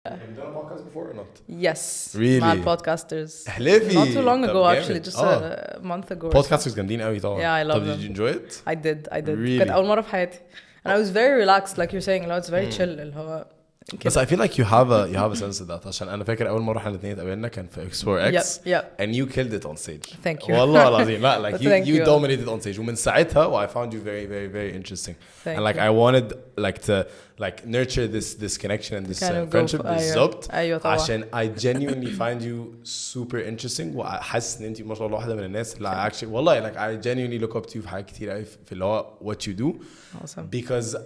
Have you done a podcast before or not? Yes. Really? مع podcasters. احلفي. Not too long ago طب actually, جامد. just a month ago. Podcasters جامدين قوي طبعا. Yeah, I love طب them. did you enjoy it? I did. Really? كانت أول مرة في حياتي. And I was very relaxed like you're saying. It's very chill. اللي هو بس I feel like you have a sense of that عشان أنا فاكر أول مرة احنا الاثنين اتقابلنا كان في Explore X. Yep. And you killed it on stage. Thank you. والله العظيم لا like Thank you you. dominated on stage ومن ساعتها I found you very very very interesting. Thank And like you. I wanted like to like nurture this connection and this kind of friendship بالظبط. بالظبط طبعا. عشان I genuinely find you super interesting وحاسس ان انت ما شاء الله واحدة من الناس اللي actually والله like I genuinely look up to you في حاجات كتير قوي في اللي هو what you do. Awesome. Because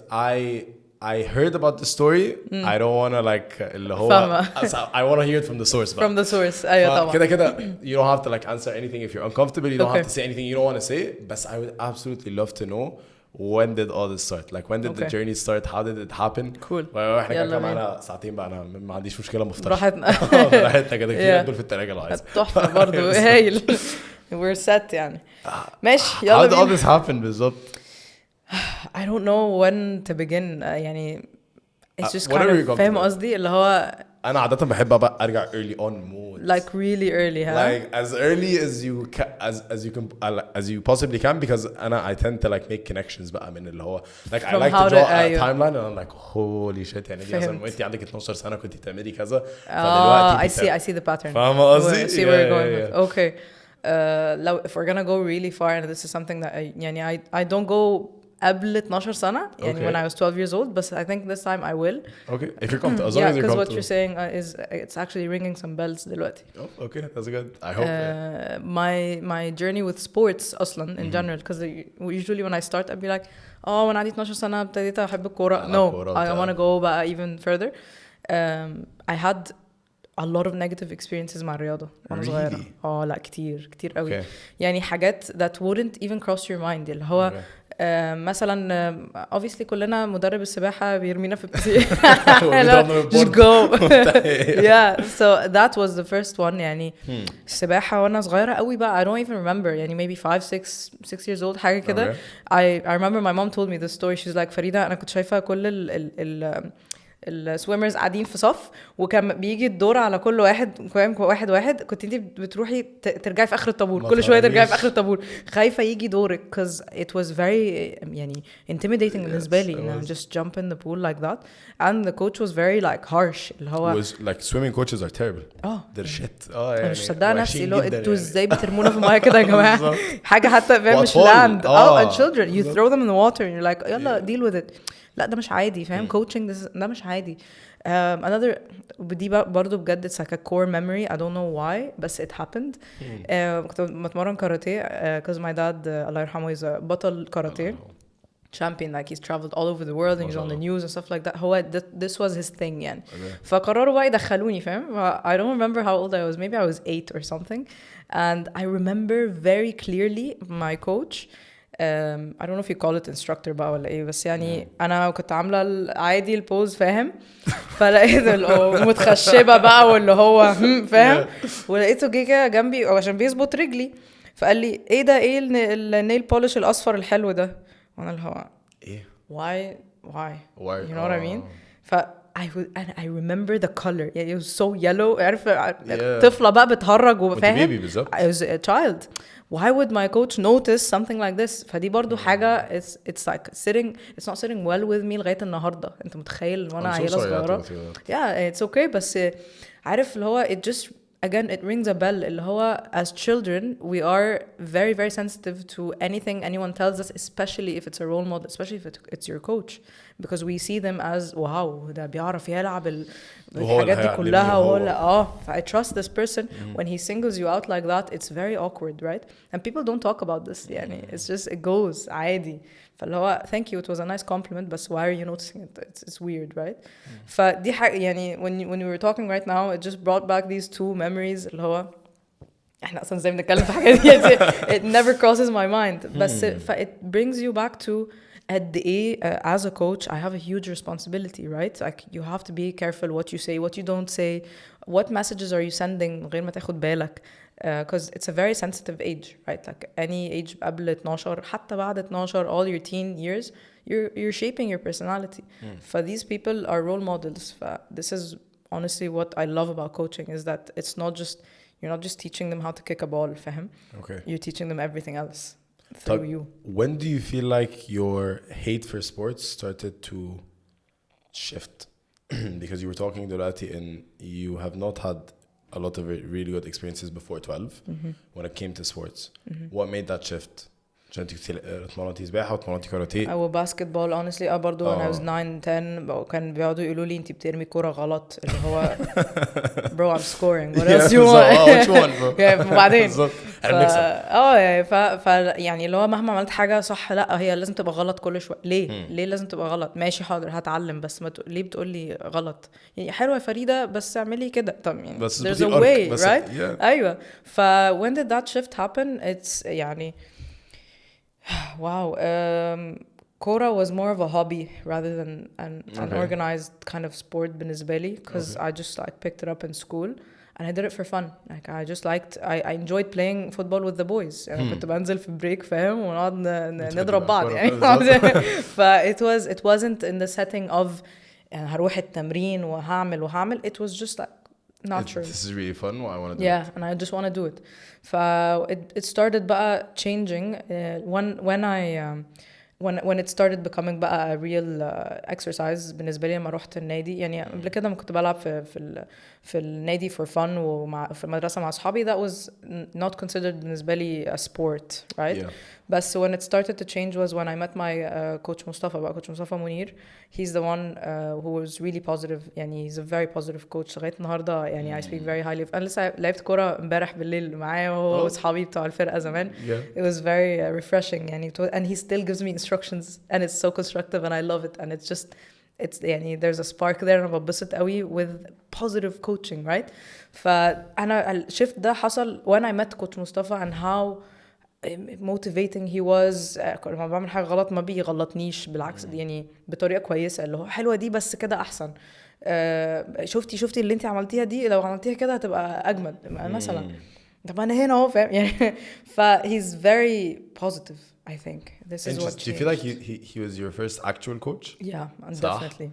I heard about the story. I don't want to like اللي هو I want to hear it from the source. From the source. أيوة طبعا. كده you don't have to like answer anything if you're uncomfortable. You don't Okay. have to say anything you don't want to say. But I would absolutely love to know when did all this start? Like when did the Okay. journey start? How did it happen? Cool. واحنا يلا كده بينا. معانا ساعتين بقى انا ما عنديش مشكلة مفترض. براحتنا. براحتنا كده كتير Yeah. دول في التلاجة لو عايز. تحفة برضو هايل. We're set يعني. ماشي How يلا did all بينا. this happen بالظبط? I don't know when to begin. يعني it's just whatever kind you're of فاهم comfortable. قصدي اللي هو أنا عادة بحب بقى أرجع early on mood. like really early huh? Like as early as you as you possibly can because I tend to like make connections بقى من اللي هو like I From like how to draw to- a أيوه. timeline and I'm like holy shit يعني دي مثلا فهمت. وانتي عندك 12 سنة كنتي بتعملي كذا I see the pattern. فاهمة قصدي؟ I see where you're going Yeah, with. Okay. لو if we're gonna go really far and this is something that يعني I don't go قبل 12 سنة يعني Okay. when I was 12 years old but I think this time I will. Okay, if you're comfortable, as long Yeah, as you're because comfortable. what you're saying is it's actually ringing some bells دلوقتي. Oh, okay, that's good. I hope. My journey with sports أصلا in general because usually when I start I'd be like when عندي 12 سنة ابتديت أحب الكورة. No, I want to go بقى even further. I had a lot of negative experiences مع الرياضة وأنا صغيرة. لا كتير قوي. Okay. يعني حاجات that wouldn't even cross your mind اللي هو مثلا obviously كلنا مدرب السباحة بيرمينا في البسين. Just go. Yeah, so that was the first one يعني السباحة وأنا صغيرة قوي بقى I don't even remember يعني maybe 6 years old حاجة كده. I remember my mom told me this story. She's like فريدة أنا كنت شايفة كل السويمرز قاعدين في صف وكان بيجي الدور على كل واحد كنت انت بتروحي ترجعي في اخر الطابور كل شويه ترجعي في اخر الطابور خايفه يجي دورك because it was very يعني intimidating بالنسبه لي انه just jump in the pool like that and the coach was very like harsh اللي هو was like swimming coaches are terrible. They're shit. انا مش مصدقه نفسي لو انتوا ازاي بترمونا في الميه كده يا جماعه حاجه حتى فاهم مش land and children you throw them in the water and you're like يلا deal with it. لا ده مش عادي فاهم coaching ده مش عادي. another دي برضو بجد it's like a core memory I don't know why بس it happened. كنت بتمرن كاراتيه because my dad الله يرحمه is a بطل كاراتيه champion like he's traveled all over the world and he's on the news and stuff like that هو this was his thing يعني فقرروا بقى يدخلوني فاهم. I don't remember how old I was maybe I was 8 or something and I remember very clearly my coach I don't know if you call it instructor بقى ولا ايه بس يعني انا كنت عامله عادي البوز فاهم فلقيت متخشبه بقى واللي هو فاهم ولقيته جه كده جنبي عشان بيظبط رجلي فقال لي ايه ده ايه النيل بولش الاصفر الحلو ده وانا اللي هو ايه why you know what I mean ف I remember the color يعني it was so yellow عارف طفله بقى بتهرج وفاهم I was a child. Why would my coach notice something like this? فدي برضو حاجة it's like it's not sitting well with me لغاية النهاردة. أنت متخيل وأنا عيلة صغيرة yeah it's okay بس عارف اللي هو it just again it rings a bell اللي هو as children we are very very sensitive to anything anyone tells us especially if it's a role model especially if it's your coach because we see them as wow ده بيعرف يلعب الحاجات دي كلها وهو I trust this person when he singles you out like that it's very awkward right and people don't talk about this يعني it's just it goes عادي فاللي هو thank you it was a nice compliment but why are you noticing it it's weird right فدي حاجة يعني when we were talking right now it just brought back these two memories اللي هو احنا اصلا زي بنتكلم في حاجات دي it never crosses my mind بس it brings you back to at the as a coach I have a huge responsibility right like you have to be careful what you say what you don't say what messages are you sending غير ما تاخد بالك because it's a very sensitive age right like any age قبل 12 حتى بعد 12 all your teen years you're shaping your personality for these people are role models this is honestly what I love about coaching is that it's not just you're not just teaching them how to kick a ball فاهم okay you're teaching them everything else through you. When do you feel like your hate for sports started to shift? Because you were talking دلوقتي and you have not had a lot of really good experiences before 12 when it came to sports. What made that shift? عشان انت اتمرنتي سباحه واتمرنتي كاراتيه او باسكتبول honestly برضه when I was 9 10 كان بيقعدوا يقولوا لي انت بترمي كوره غلط اللي هو bro I'm scoring what else you want what you want bro وبعدين ف يعني اللي هو مهما عملت حاجه صح لا هي لازم تبقى غلط كل شويه ليه لازم تبقى غلط ماشي حاضر هتعلم بس ما ليه بتقول لي غلط يعني حلوه يا فريده بس اعملي كده طب يعني there's a way right ايوه ف when did that shift happen it's يعني wow كورة was more of a hobby rather than an organized kind of sport بالنسبة لي because I just like picked it up in school and I did it for fun like I just liked I enjoyed playing football with the boys يعني كنت بنزل في بريك فاهم ونقعد نضرب بعض يعني ف it wasn't in the setting of هروح التمرين وهعمل it was just like natural. This is really fun. I want to do it. And I just want to do it. It started بقى changing when it started becoming بقى a real exercise بالنسبة لي لما رحت النادي يعني قبل كده ما كنت بلعب في النادي for fun وفي المدرسة مع أصحابي that was not considered بالنسبة لي a sport right yeah. But when it started to change was when I met my coach Mustafa Munir. He's the one who was really positive يعني he's a very positive coach لغاية النهاردة يعني I speak very highly of. أنا لسه لعبت كورة امبارح بالليل معاه وهو وأصحابي بتوع الفرقة زمان. It was very refreshing يعني and he still gives me instructions and it's so constructive and I love it and it's just يعني there's a spark there أنا ببسط قوي with positive coaching right فأنا الشيفت ده حصل when I met coach Mustafa and how motivating he was لما بعمل حاجة غلط ما بيغلطنيش بالعكس يعني بطريقة كويسة اللي هو حلوة دي بس كده أحسن شفتي اللي انت عملتيها دي لو عملتيها كده هتبقى أجمد مثلا طب أنا هنا اهو فاهم يعني he's very positive I think this is what do you feel like he was your first actual coach? Yeah, definitely.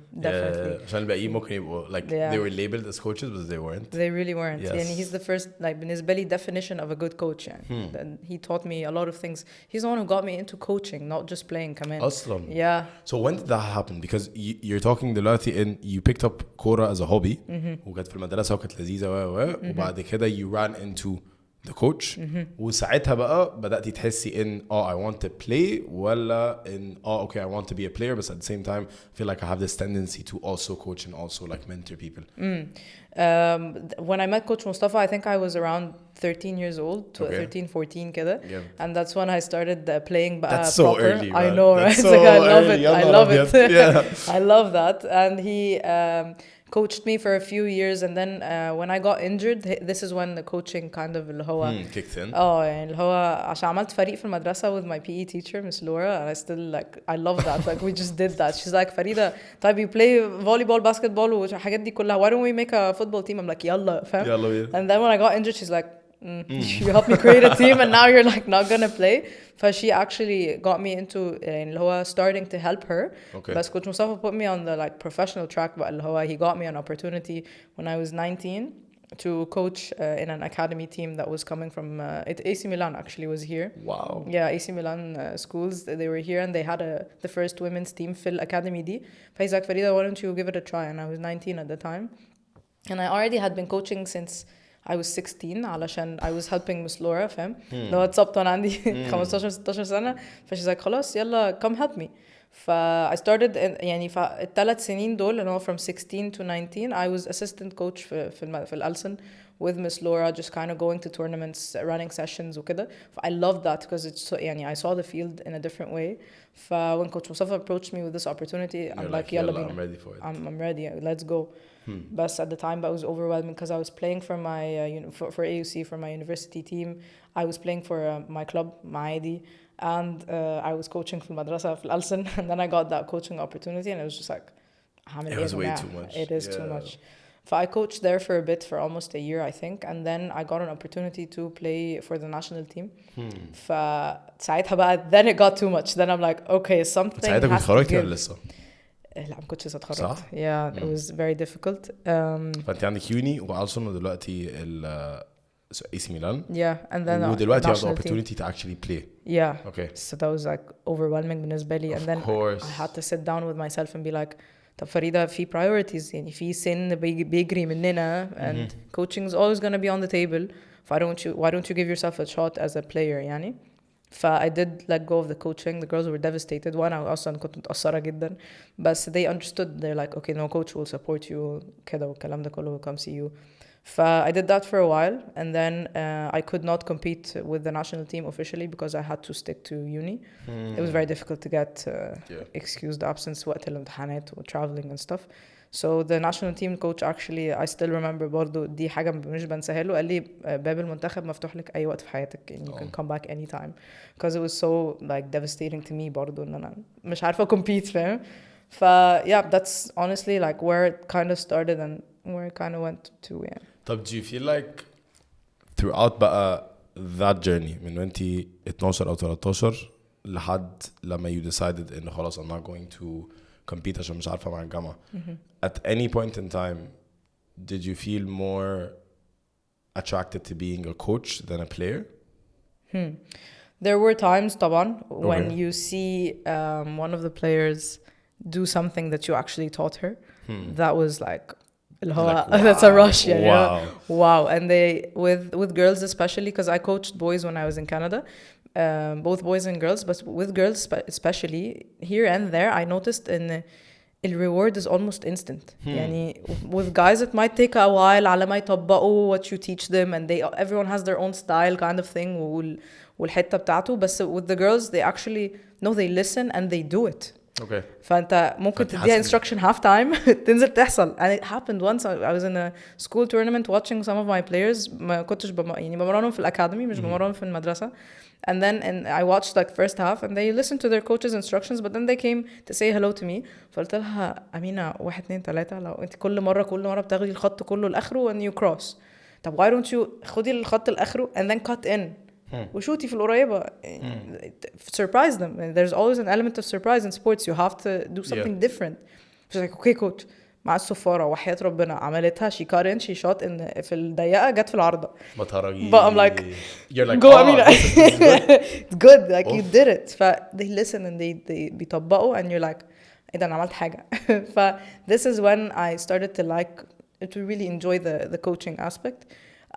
عشان الباقيين ممكن يبقوا like they were labeled as coaches but they weren't. They really weren't. Yes. And he's the first like بالنسبة لي definition of a good coach يعني. He taught me a lot of things. He's the one who got me into coaching, not just playing كمان. أصلاً. Yeah. So when did that happen? Because you're talking دلوقتي and you picked up كورة as a hobby وكانت في المدرسة وكانت لذيذة وبعد كده you ran into the coach وساعتها بقى بدأتي تحسي in I want to play ولا in okay I want to be a player but at the same time I feel like I have this tendency to also coach and also like mentor people. When I met coach Mustafa I think I was around 13 years old 13 14 كده and that's when I started playing بقى that's so proper. early I know right so like, I love early. it I love it yeah. I love that and he coached me for a few years and then when I got injured this is when the coaching kind of اللي هو kicked in يعني اللي هو عشان عملت فريق في المدرسة with my PE teacher Miss Laura and I still like I love that like we just did that she's like فريدة طيب you play volleyball basketball والحاجات دي كلها why don't we make a football team I'm like يلا فاهم and then when I got injured she's like you helped me create a team and now you're like not gonna play so she actually got me into اللي هو starting to help her but coach Mustafa put me on the like professional track بقى اللي هو he got me an opportunity when I was 19 to coach in an academy team that was coming from AC Milan actually was here. Wow. Yeah, AC Milan schools they were here and they had the first women's team في الacademy دي فhe's like Farida why don't you give it a try and I was 19 at the time and I already had been coaching since I was 16 علشان I was helping Miss Laura فاهم لو اتصبت وانا عندي 15 16 سنة she's like خلاص يلا come help me I started يعني الثلاث سنين دول اللي هو from 16 to 19 I was assistant coach في الألسن with Miss Laura just kind of going to tournaments running sessions وكده I loved that because it's so, يعني I saw the field in a different way when coach Mustafa approached me with this opportunity I'm like يلا بينا I'm ready for it I'm ready let's go but at the time I was overwhelming because I was playing for my for AUC for my university team I was playing for my club معادي and I was coaching في المدرسة في الألسن and then I got that coaching opportunity and it was just like it was way too much it is too much so I coached there for a bit for almost a year I think and then I got an opportunity to play for the national team فساعتها بقى then it got too much then I'm like okay something ساعتها كنت خرجتي ولا لسه لا ما كنتش اتخرجت. صح؟ Yeah, it was very difficult. فانت عندك يوني وعلشان دلوقتي AC Milan. Yeah, and then ودلوقتي have the opportunity to actually play. Yeah. Okay. So that was like overwhelming بالنسبة لي. And then I had to sit down with myself and be like, طب فريدة في priorities يعني في سن بيجري مننا and coaching is always going to be on the table. Why don't you give yourself a shot as a player يعني. I did let go of the coaching. The girls were devastated. وأنا أصلا كنت متأثرة جدا. But they understood. They're like, okay, no coach will support you. كده والكلام ده كله will come see you. I did that for a while. And then I could not compete with the national team officially because I had to stick to uni. It was very difficult to get excused absence وقت الامتحانات و traveling and stuff. So the national team coach actually I still remember برضو دي حاجة مش بنساها له. قال لي باب المنتخب مفتوح لك أي وقت في حياتك and you can come back anytime because it was so like devastating to me برضو إن أنا مش عارفة compete فاهم. Yeah, that's honestly like where it kind of started and where it kind of went to. Yeah. طب do you feel like throughout بقى that journey من وانتي 12 أو 13 لحد لما you decided إن خلاص I'm not going to compete عشان مش عارفة مع الجامعة. At any point in time did you feel more attracted to being a coach than a player? There were times طبعا when you see one of the players do something that you actually taught her. That was like wow. That's a rush. Yeah, wow. And they with girls especially because I coached boys when I was in Canada, both boys and girls, but with girls especially here and there I noticed the reward is almost instant. يعني with guys it might take a while على ما يطبقوا what you teach them and everyone has their own style kind of thing والحتة بتاعته. بس with the girls they actually they listen and they do it. Okay. فأنت ممكن تديها instruction half time تنزل تحصل. And it happened once I was in a school tournament watching some of my players. ما كنتش يعني بمرنهم في الأكاديمي مش بمرنهم في المدرسة. And then I watched like first half and they listened to their coach's instructions but then they came to say hello to me. فقلت لها أمينة 1 2 3 لو أنت كل مرة بتاخدي الخط كله لآخره and you cross. طب why don't you خدي الخط لآخره and then cut in. وشوتي في القريبة. Surprise them. There's always an element of surprise in sports. You have to do something different. She's like, okay coach. مع الصفارة وحياة ربنا عملتها. She cut in, she shot in في الضيقة جت في العارضة. But I'm like, you're like, go Amina. It's good. Like you did it. They listen and they بيطبقوا and you're like, إيه ده أنا عملت حاجة. This is when I started to really enjoy the coaching aspect.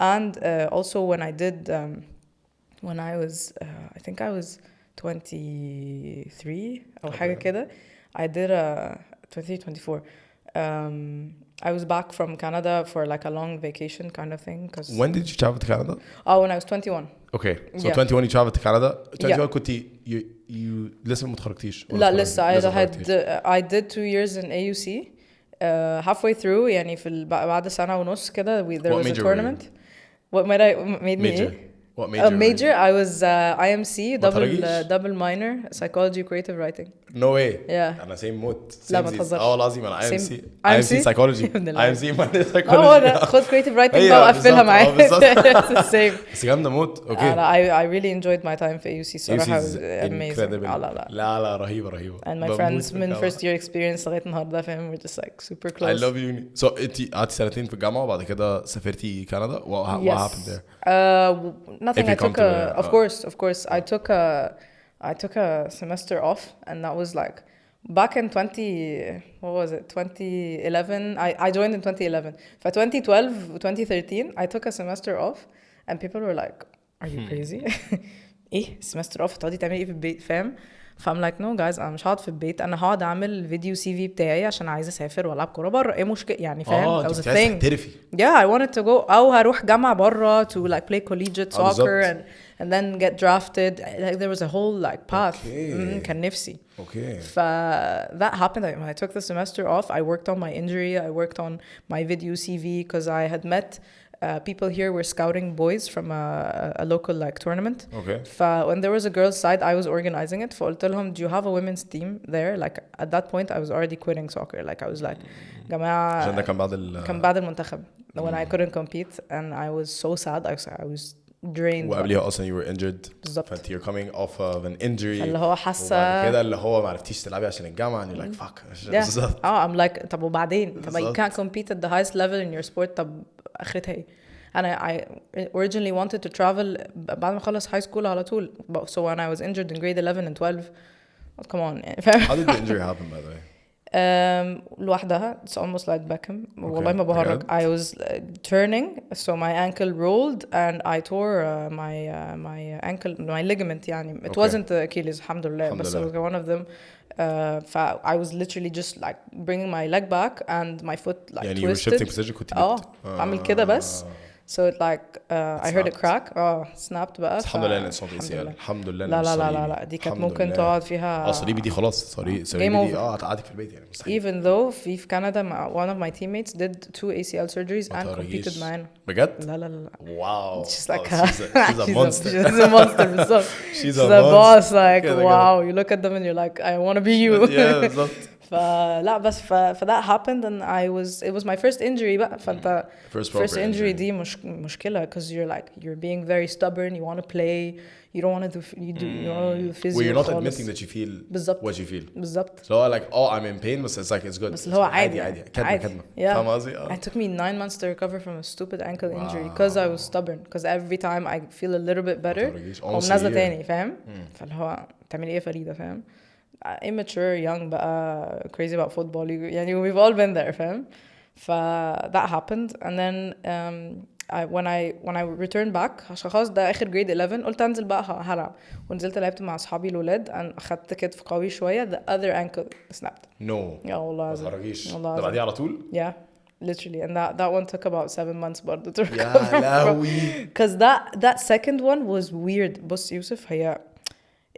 And also when I did when I was I think I was 23 أو حاجة كده. I did 24. I was back from Canada for like a long vacation kind of thing. When did you travel to Canada? When I was 21. Okay, so 21 you traveled to Canada. 21 كنتي you لسه ما اتخرجتيش. لا لسه I did 2 years in AUC. Halfway through يعني في بعد سنة ونص كده there was a tournament. What made me What major? Major, I was IMC, double minor, psychology, creative writing. No way. Yeah. أنا same mode. لا ما تهزرش. لازم أنا IMC psychology. IMC minor psychology. أنا خد creative writing بقى وقفلها معايا. It's the same. بس جامدة موت. Okay. I really enjoyed my time في AUC. صراحة was amazing. لا رهيبة. And my friends من first year experience لغاية النهاردة فاهم we're just like super close. I love uni. So أنتي قعدتي سنتين في الجامعة وبعد كده سافرتي كندا. What happened there? Nothing. I took of course. I took a semester off, and that was like back in 2011. I joined in 2011. For 2012, 2013, I took a semester off, and people were like, "Are you crazy? إيه semester off? تقعدي تعملي إيه في البيت فاهم?" فأم like no guys أنا مش هقعد في البيت أنا هقعد أعمل فيديو CV بتاعي عشان عايزة أسافر وألعب كورة برا إيه مشكلة يعني فاهم that was a thing yeah I wanted to go أو هروح جامعة برا to like play collegiate soccer and then get drafted like there was a whole like path كان نفسي that happened I took the semester off I worked on my injury I worked on my video CV because I had met people here were scouting boys from a local like tournament. Okay. When there was a girls' side, I was organizing it. فقلت لهم, do you have a women's team there? Like at that point, I was already quitting soccer. Like I was like, جماعة. كان بعد المنتخب. When I couldn't compete, and I was so sad. I was drained وقبلها اصلا you were injured بالظبط. فانت you're coming off of an injury اللي هو حاسه وبعد كده اللي هو ما عرفتيش تلعبي عشان الجامعه and you're like fuck بالظبط I'm like طب وبعدين طب you can't compete at the highest level in your sport طب اخرتها ايه؟ أنا I originally wanted to travel بعد ما خلص high school على طول so when I was injured in grade 11 and 12 come on يعني فاهم. How did the injury happen by the way? لوحدها it's almost like Beckham والله ما بهرج. I was turning so my ankle rolled and I tore my ankle my ligament يعني it wasn't the Achilles الحمد لله بس it was one of them. I was literally just like bringing my leg back and my foot like يعني twisted. you were shifting position كنت أعمل كده بس so it like I heard it crack snapped بقى الحمد لله ان صوتي سيال الحمد لله لا دي كانت ممكن تقعد فيها صليبي دي خلاص صليبي دي هتقعدك في البيت يعني مستحيل. even though في Canada one of my teammates did 2 ACL surgeries and competed معانا بجد لا wow she's like she's a monster she's a monster بالظبط she's a boss like wow you look at them and you're like I want to be you yeah بالظبط. فلا بس that happened and it was my first injury بقى فانت first injury دي مشكلة because you're being very stubborn you want to play you don't want to do physio well you're not admitting that you feel what you feel بالظبط so like I'm in pain but it's like it's good بس اللي هو عادي كدمة فاهم قصدي it took me 9 months to recover from a stupid ankle injury because I was stubborn because every time I feel a little bit better نازلة تاني فاهم فاللي هو تعملي ايه فريدة فاهم immature young بقى crazy about football يعني we've all been there فاهم that happened and then when I returned back عشان خلاص ده آخر grade 11 قلت أنزل بقى هلعب ونزلت لعبت مع أصحابي الولاد أخدت كتف قوي شوية the other ankle snapped no والله ما تهرجيش ده بعديها على طول yeah literally and that one took about 7 months برضه to recover يا لهوي because that second one was weird بص يوسف هي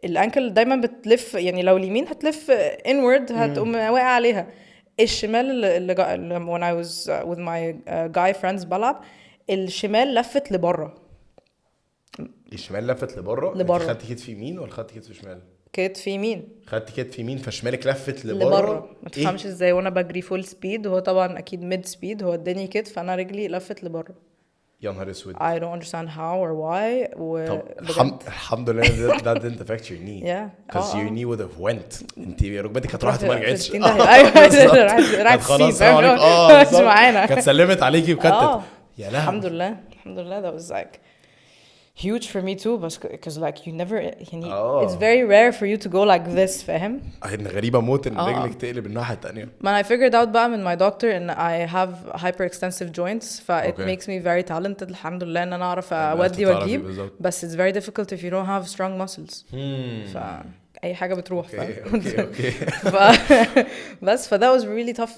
الانكل دايما بتلف يعني لو اليمين هتلف inward هتقوم واقع عليها الشمال اللي when I was with my guy friends بلعب الشمال لفت لبره الشمال لفت لبره خدتي كتف يمين ولا خدتي كتف شمال كتف يمين خدتي كتف يمين فشمالك لفت لبره ما تفهمش ازاي وانا بجري فول سبيد وهو طبعا اكيد ميد سبيد هو اداني كتف فانا رجلي لفت لبره يا نهار اسود I don't understand how or why طب الحمد لله that didn't affect your knee because your knee would have went انت ركبتك كانت راحت وما رجعتش ايوه راحت خلاص معانا كانت سلمت عليكي وكانت يا لهوي الحمد لله that was like huge for me too because like you never it's very rare for you to go like this فاهم غريبة موت ان رجلك تقلب الناحية التانية man I figured out بقى من my doctor ان I have hyperextensive joints it makes me very talented الحمد لله ان انا اعرف اودي واجيب بس it's very difficult if you don't have strong muscles اي حاجه بتروح اوكي بس that was really tough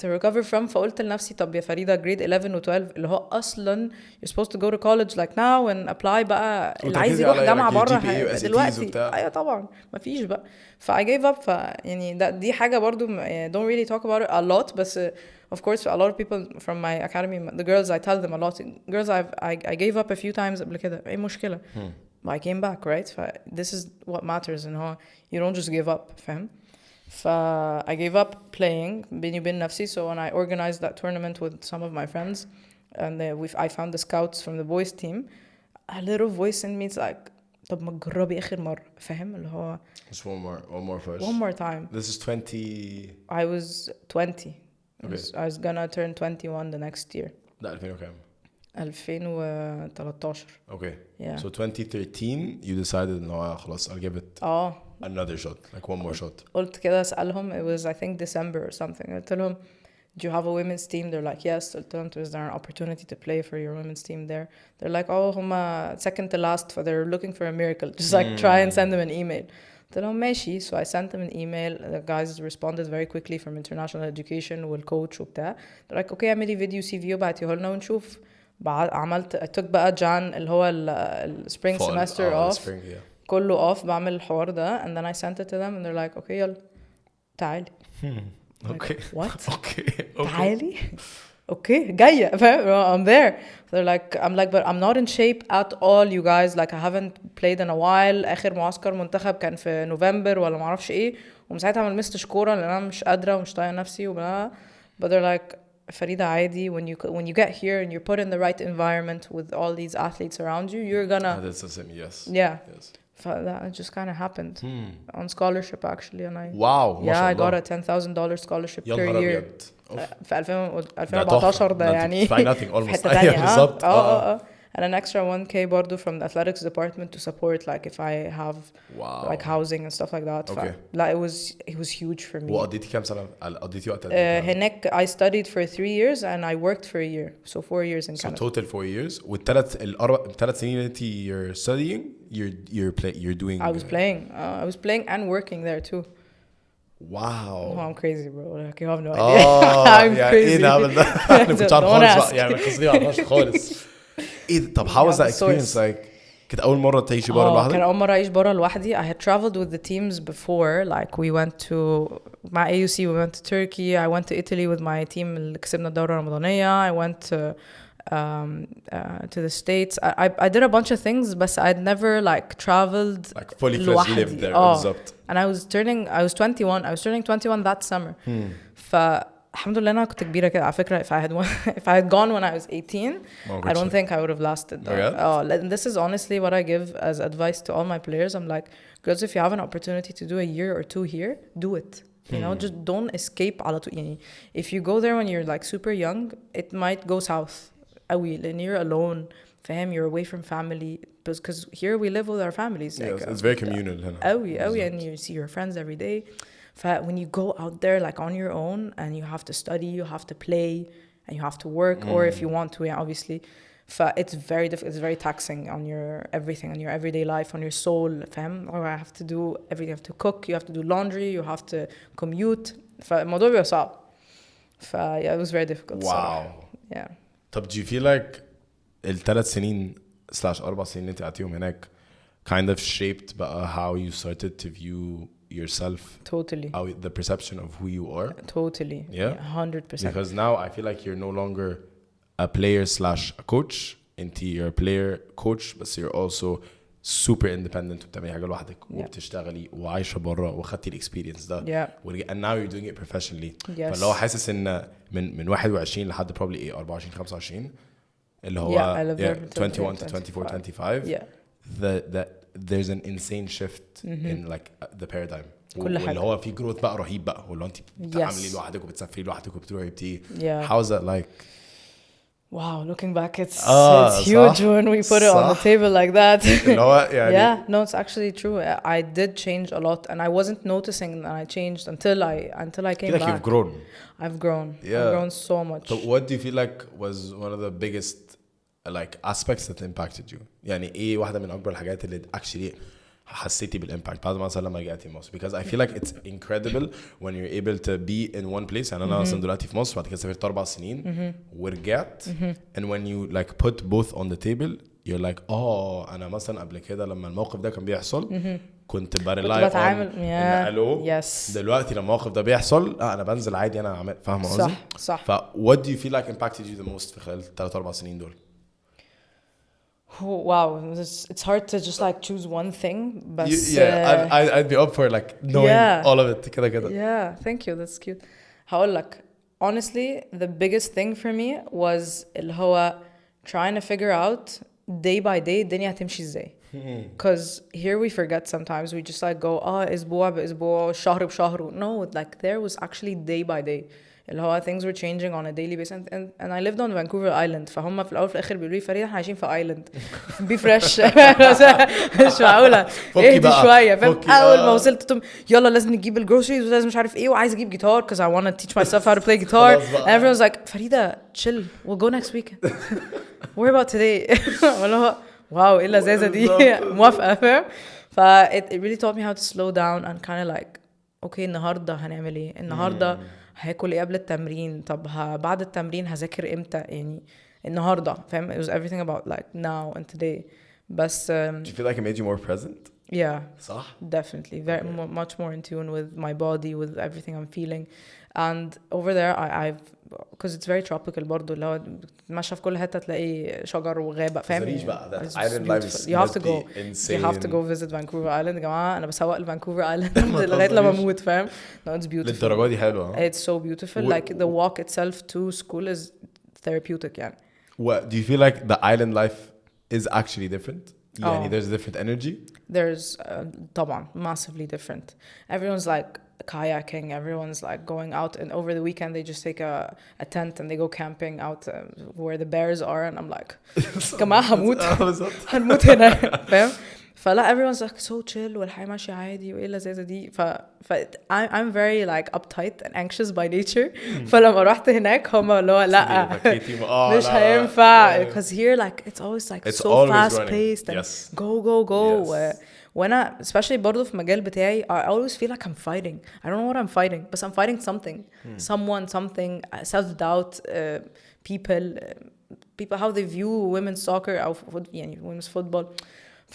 to recover from فقلت لنفسي طب يا فريده grade 11 و 12 اللي هو اصلا you're supposed to go to college like now and apply بقى اللي عايز يروح جامعه بره دلوقتي ايوه طبعا مفيش بقى I gave up يعني دي حاجه برضو don't really talk about it a lot بس of course a lot of people from my academy the girls I tell them a lot girls I gave up a few times قبل كده ايه مشكله I came back right this is what matters and how you don't just give up فاهم I gave up playing بيني وبين نفسي so when I organized that tournament with some of my friends and I found the scouts from the boys team a little voice in me is like طب ما تجربي آخر مرة فاهم اللي هو just one more first one more time this is 20 I was 20 okay. I was gonna turn 21 the next year ده 2000 وكام 2013 okay yeah so 2013 you decided no خلاص I'll give it another shot like one more shot قلت كده أسألهم it was I think December or something قلت لهم do you have a women's team they're like yes قلت لهم is there an opportunity to play for your women's team there they're like oh هما second to last so they're looking for a miracle just like try and send them an email قلت لهم ماشي so I sent them an email the guys responded very quickly from international education والcoach وبتاع they're like okay اعملي فيديو CV وبعتيه لنا ونشوف عملت I took بقى Jan اللي هو spring semester off كله off بعمل الحوار ده and then I sent it to them and they're like okay يلا تعالي okay like, what okay تعالي okay جاية فاهم I'm there they're like I'm like but I'm not in shape at all you guys like I haven't played in a while آخر معسكر منتخب كان في نوفمبر ولا معرفش ايه ومن ساعتها ما لمستش كورة لأن أنا مش قادرة ومش طايقة نفسي وبلا but they're like Farida عادي, when you get here and you're put in the right environment with all these athletes around you, you're gonna that's the same. Yes. Yeah. Yes. That just kind of happened on scholarship actually, and wow. I got a $10,000 scholarship per year في 2014 ده يعني nothing almost. حتة تانية بالظبط. and an extra 1K برضو from the athletics department to support like if I have like housing and stuff like that. Okay. Like it was huge for me. وقضيتي كام سنة؟ قضيتي وقت قد هناك I studied for 3 years and I worked for a year, so 4 years in Canada. So total 4 years. والثلاث سنين انتي you're studying, you're doing. I was playing and working there too. Wow. Oh, I'm crazy, bro. Like, you have no idea. I'm crazy. ايه الهبل ده؟ انا كنت عارف خالص يعني القصة دي ما عارفهاش خالص. ايه طب how was that experience like؟ كانت أول مرة تعيشي برا لوحدك؟ كان أول مرة أعيش برا لوحدي. I had traveled with the teams before, like we went to مع AUC, we went to Turkey, I went to Italy with my team اللي كسبنا الدورة الرمضانية, I went to the States. I did a bunch of things, but I'd never like traveled like fully fledged lived there. بالظبط. And I was turning 21 that summer. فالحمد لله أنا كنت كبيرة كده على فكرة. if I had gone when I was 18, I don't think I would have lasted that. And this is honestly what I give as advice to all my players. I'm like, girls, if you have an opportunity to do a year or two here, do it. You know, just don't escape على طول. يعني if you go there when you're like super young, it might go south. قوي لأن you're alone, فاهم, you're away from family, because here we live with our families. Yes, like, it's very communal هنا. قوي and you see your friends every day. When you go out there like on your own and you have to study, you have to play, and you have to work, or if you want to, yeah, obviously. It's very difficult. It's very taxing on your everything, on your everyday life, on your soul, fam. Or I have to do everything. You have to cook, you have to do laundry, you have to commute. فالموضوع بيبقى صعب. Yeah, it was very difficult. Wow. So, yeah. طب do you feel like الثلاث سنين / 4 سنين اللي انت قعدتيهم هناك kind of shaped بقى how you started to view yourself? Totally. The perception of who you are? Totally. Yeah? 100%. Because now I feel like you're no longer a player / a coach. You're a player coach, but you're also super independent وبتعملي حاجة لوحدك وبتشتغلي وعايشة برا وخدتي الاكسبيرينس ده. And now you're doing it professionally. فلو حاسس ان من 21 لحد probably 24 25 اللي هو 21 to 24 25 that there's an insane shift in like the paradigm. واللي هو في growth بقى رهيب بقى واللي انت بتعملي لوحدك وبتسافري لوحدك وبتروحي بتيجي. How's that like? Wow, looking back, it's huge when we put it on the table like that. Yeah, no, it's actually true. I did change a lot, and I wasn't noticing that I changed until I came back. You've grown. I've grown. Yeah. I've grown so much. So what do you feel like was one of the biggest like aspects that impacted you? يعني ايه واحدة من أكبر الحاجات اللي actually حسيتي بالإمباكت بعد ما مثلا لما رجعتي مصر؟ Because I feel like it's incredible when you're able to be in one place. يعني أنا مثلا دلوقتي في مصر بعد كده سافرت 4 سنين ورجعت and when you like put both on the table you're like أنا مثلا قبل كده لما الموقف ده كان بيحصل كنت بريلاي ألو دلوقتي لما الموقف ده بيحصل أنا بنزل عادي أنا فاهمة قصدي؟ صح. what do you feel like impacted you the most في خلال 3-4 سنين دول؟ Wow, it's hard to just like choose one thing, but I'd be up for like knowing all of it كده. Yeah, thank you, that's cute. هقول لك honestly, the biggest thing for me was اللي هو trying to figure out day by day الدنيا هتمشي ازاي. Because here we forget sometimes, we just like go اسبوع باسبوع شهر بشهر. No, like there was actually day by day. اللي هو things were changing on a daily basis and I lived on Vancouver Island. فهم في الأول في الآخر بيقولوا لي فريدة احنا عايشين في island be fresh. مش معقولة اهدي شوية فاهم. أول ما وصلت يلا لازم نجيب الجروسريز ولازم مش عارف ايه وعايز أجيب guitar because I want to teach myself how to play guitar and everyone's like فريدة chill we'll go next weekend worry about today. والله هو واو ايه اللذاذة دي موافقة فاهم. it really taught me how to slow down and kind of like okay النهاردة هنعمل ايه النهاردة هاكل ايه قبل التمرين طب بعد التمرين هذاكر امتى يعني النهارده فاهم. It was everything about like now and today. بس do you feel like it made you more present? Yeah, صح? Definitely much more in tune with my body, with everything I'm feeling. and over there I've because it's very tropical برضو اللي هو ماشيه في كل حته تلاقي شجر وغابه فاهم island life is you have to go insane. you have to go visit Vancouver Island يا جماعه انا بسوق لفانكوفر ايلاند لغايه لما اموت فاهم no it's beautiful للدرجه دي حلوه it's so beautiful like the walk itself to school is therapeutic يعني what do you feel like the island life is actually different يعني there's a different energy there's طبعا massively different everyone's like kayaking everyone's like going out and over the weekend they just take a tent and they go camping out where the bears are and I'm like كمان هنموت هنا فاهم فلا everyone's like so chill والحياة ماشية عادي وإيه اللذيذة دي I'm very like uptight and anxious by nature فلما رحت هناك هما اللي هو لا مش هينفع because here like it's always like it's so fast paced and yes. go وانا especially برضو في مجال بتاعي I always feel like I'm fighting I don't know what I'm fighting but I'm fighting something someone something self-doubt people how they view women's soccer أو يعني women's football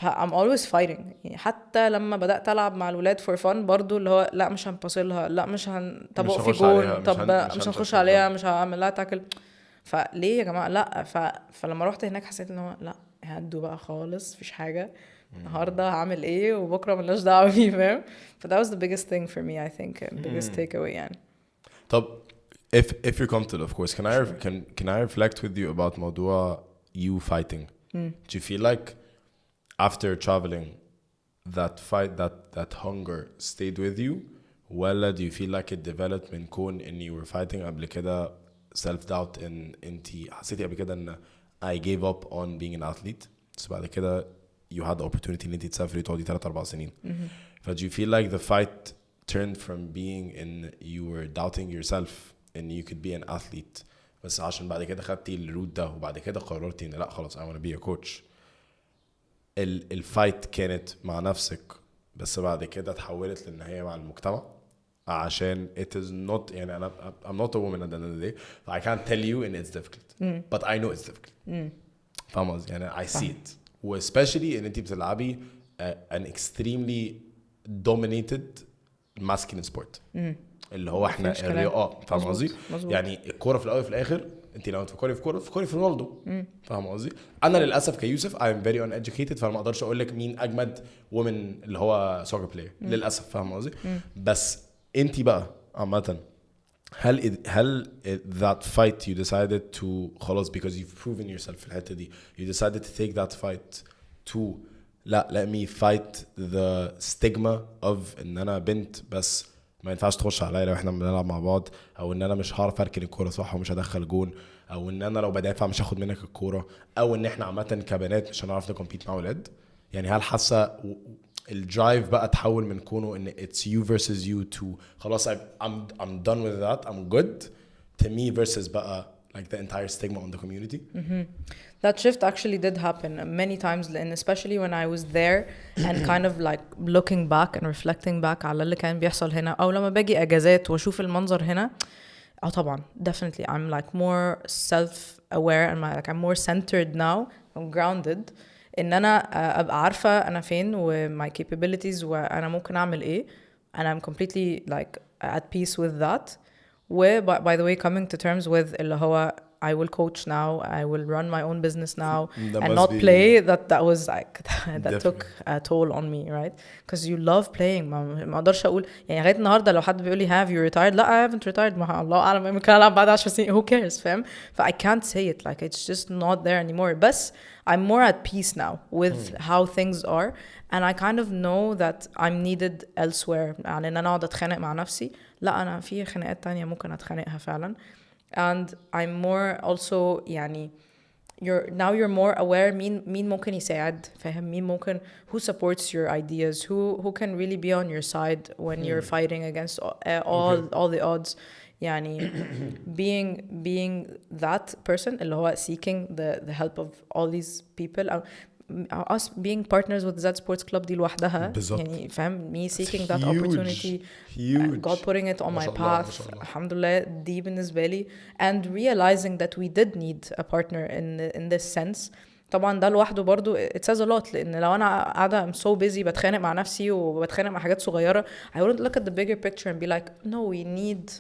I'm always fighting يعني حتى لما بدأت ألعب مع الولاد for fun برضو اللي هو لا مش هنباصلها لا مش هنطبق في جول طب مش هنخش عليها مش هعمل لها تاكل فليه يا جماعة لا فلما رحت هناك حسيت ان هو لا هدوا بقى خالص مفيش حاجة النهارده هعمل ايه وبكره ملناش دعوه بيه فاهم that was the biggest thing for me I think biggest takeaway يعني طب if you're comfortable of course can I reflect with you about موضوع you fighting do you feel like after traveling that fight that hunger stayed with you ولا do you feel like it developed من كون ان you were fighting قبل كده self doubt ان انتي حسيتي قبل كده ان I gave up on being an athlete بس بعد كده you had the opportunity ان انتي تسافري تقعدي 3-4 سنين ف do you feel like the fight turned from being in you were doubting yourself and you could be an athlete بس عشان بعد كده خدتي الروت ده وبعد كده قررتي ان لا خلاص I want to be a coach الفايت كانت مع نفسك بس بعد كده تحولت لان هي مع المجتمع عشان it is not يعني أنا I'm not a woman at the end of the day so I can't tell you and it's difficult but I know it's difficult فاهم قصدي يعني I see it especially ان انت بتلعبي an extremely dominated masculine sport اللي هو احنا الرياضة فاهم قصدي يعني الكورة في الاول وفي الاخر انت لو تفكري في كورة تفكري في رونالدو فاهم قصدي انا للاسف كيوسف I'm very uneducated فانا ما اقدرش اقول لك مين اجمد وومن اللي هو سوكر بلاير للاسف فاهم قصدي بس انت بقى عامة هل that fight you decided to خلاص because you've proven yourself في الحتة دي you decided to take that fight to لا let me fight the stigma of ان انا بنت بس ما ينفعش تخش عليا لو احنا بنلعب مع بعض او ان انا مش هعرف اركن الكوره صح ومش هدخل جون او ان انا لو بدافع مش هاخد منك الكوره او ان احنا عامه كبنات مش هنعرف نكمبيت مع اولاد يعني هل حاسه الدرايف بقى تحول من كونه ان it's you versus you to خلاص I'm done with that I'm good to me versus بقى like the entire stigma on the community that shift actually did happen many times and especially when I was there and kind of like looking back and reflecting back على اللي كان بيحصل هنا او لما باجي اجازات واشوف المنظر هنا طبعا definitely I'm like more self-aware and like I'm more centered now I'm grounded ان انا ابقى عارفة انا فين و my capabilities وانا ممكن اعمل ايه and I'm completely like at peace with that و by the way coming to terms with اللي هو I will coach now I will run my own business now and not play that was like that took a toll on me right because you love playing ما اقدرش اقول يعني لغايه النهارده لو حد بيقول لي have you retired لا I haven't retired ما الله اعلم ممكن العب بعد 10 سنين who cares فاهم ف I can't say it like it's just not there anymore بس I'm more at peace now with how things are and I kind of know that I'm needed elsewhere يعني ان انا اقعد اتخانق مع نفسي لا انا في خناقات تانية ممكن اتخانقها فعلا and I'm more also يعني you're more aware مين ممكن يساعد فاهم مين ممكن who supports your ideas who can really be on your side when you're fighting against all the odds يعني being that person اللي هو seeking the help of all these people us being partners with Z Sports Club دي لوحدها يعني فاهم me seeking that opportunity God putting it on my path الحمد لله دي بالنسبة لي and realizing that we did need a partner in this sense طبعا ده لوحده برضو it says a lot لأن لو أنا قاعدة I'm so busy بتخانق مع نفسي وبتخانق مع حاجات صغيرة I wouldn't look at the bigger picture and be like no we need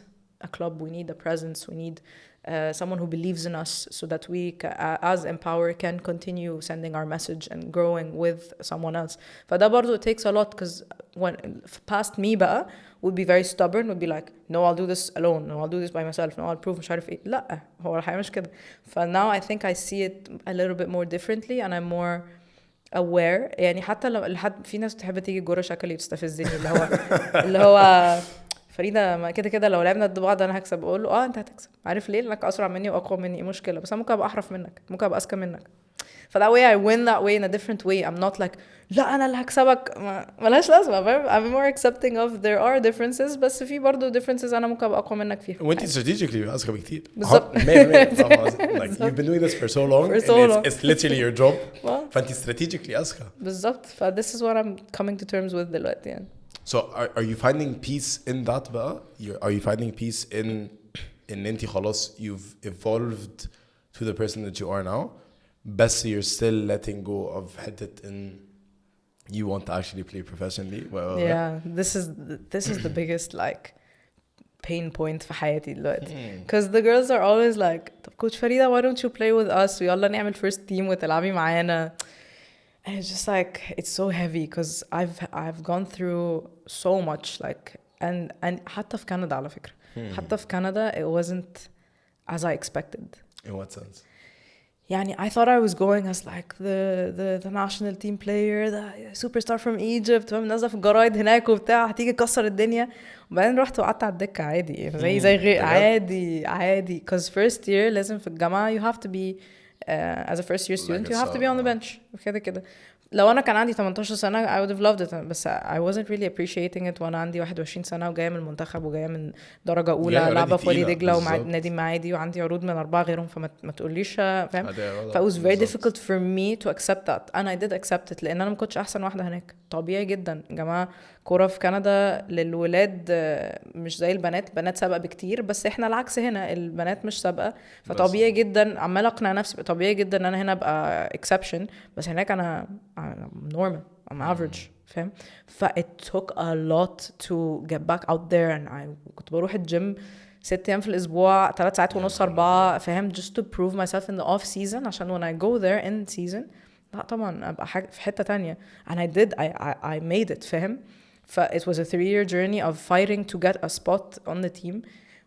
a club, we need a presence, we need someone who believes in us so that we as Empower can continue sending our message and growing with someone else. فده برضو it takes a lot because when past me بقى would be very stubborn, would be like no I'll do this alone, no I'll do this by myself, no I'll prove مش عارف ايه. لا هو الحقيقة مش كده. now I think I see it a little bit more differently and I'm more aware. يعني حتى لو في ناس بتحب تيجي جورة شكلي وتستفزني اللي هو فريدة ما كده لو لعبنا ضد بعض انا هكسب. اقول له انت هتكسب. عارف ليه؟ لانك اسرع مني واقوى مني. ايه مشكله؟ بس انا ممكن ابقى احرف منك, ممكن ابقى اذكى منك. فده way I win that way in a different way. I'm not like لا انا اللي هكسبك. ملهاش لازمه. I'm more accepting of there are differences, بس في برضه differences انا ممكن ابقى اقوى منك فيها. وانت strategically اذكى بكتير. بالظبط. like you've been doing this for so long and it's literally your job. فانت strategically اذكى. بالظبط. ف this is what I'm coming to terms with دلوقتي يعني. So are you finding peace in that بقى? Are you finding peace in انتي خلاص you've evolved to the person that you are now, but you're still letting go of حتة in you want to actually play professionally? Yeah, this is the biggest like pain point في حياتي دلوقتي. Because the girls are always like, طب coach فريدة why don't you play with us ويلا نعمل first team وتلعبي معانا. And it's just like it's so heavy because I've gone through so much like and حتى في كندا على فكرة. حتى في كندا it wasn't as I expected. In what sense? يعني I thought I was going as like the national team player, the superstar from Egypt. نازله في الجرايد هناك وبتاع هتيجي تكسر الدنيا. وبعدين رحت وقعدت على الدكة عادي زي غير عادي because first year لازم في الجامعة you have to be as a first year student you have to be on the bench كده. لو انا كان عندي 18 سنه I would have loved it, بس I wasn't really appreciating it وانا عندي 21 سنه وجايه من المنتخب وجايه من درجه اولى لعبه في وادي دجله ومع نادي معادي وعندي عروض من 4 غيرهم. فما تقوليش فاهم. ف it was very difficult for me to accept that and I did accept it لان انا ما كنتش احسن واحده هناك. طبيعي جدا يا جماعه كورة في كندا للولاد مش زي البنات سابقة بكتير, بس احنا العكس هنا البنات مش سابقة. فطبيعي جدا عمال اقنع نفسي طبيعي جدا ان انا هنا ابقى exception, بس هناك انا normal, I'm average فاهم. ف it took a lot to get back out there and كنت بروح الجيم 6 أيام في الأسبوع 3 ساعات ونص 4 فاهم just to prove myself in the off season عشان when I go there in season لا طبعا أبقى في حتة تانية. and I made it فاهم. it was a 3-year journey of fighting to get a spot on the team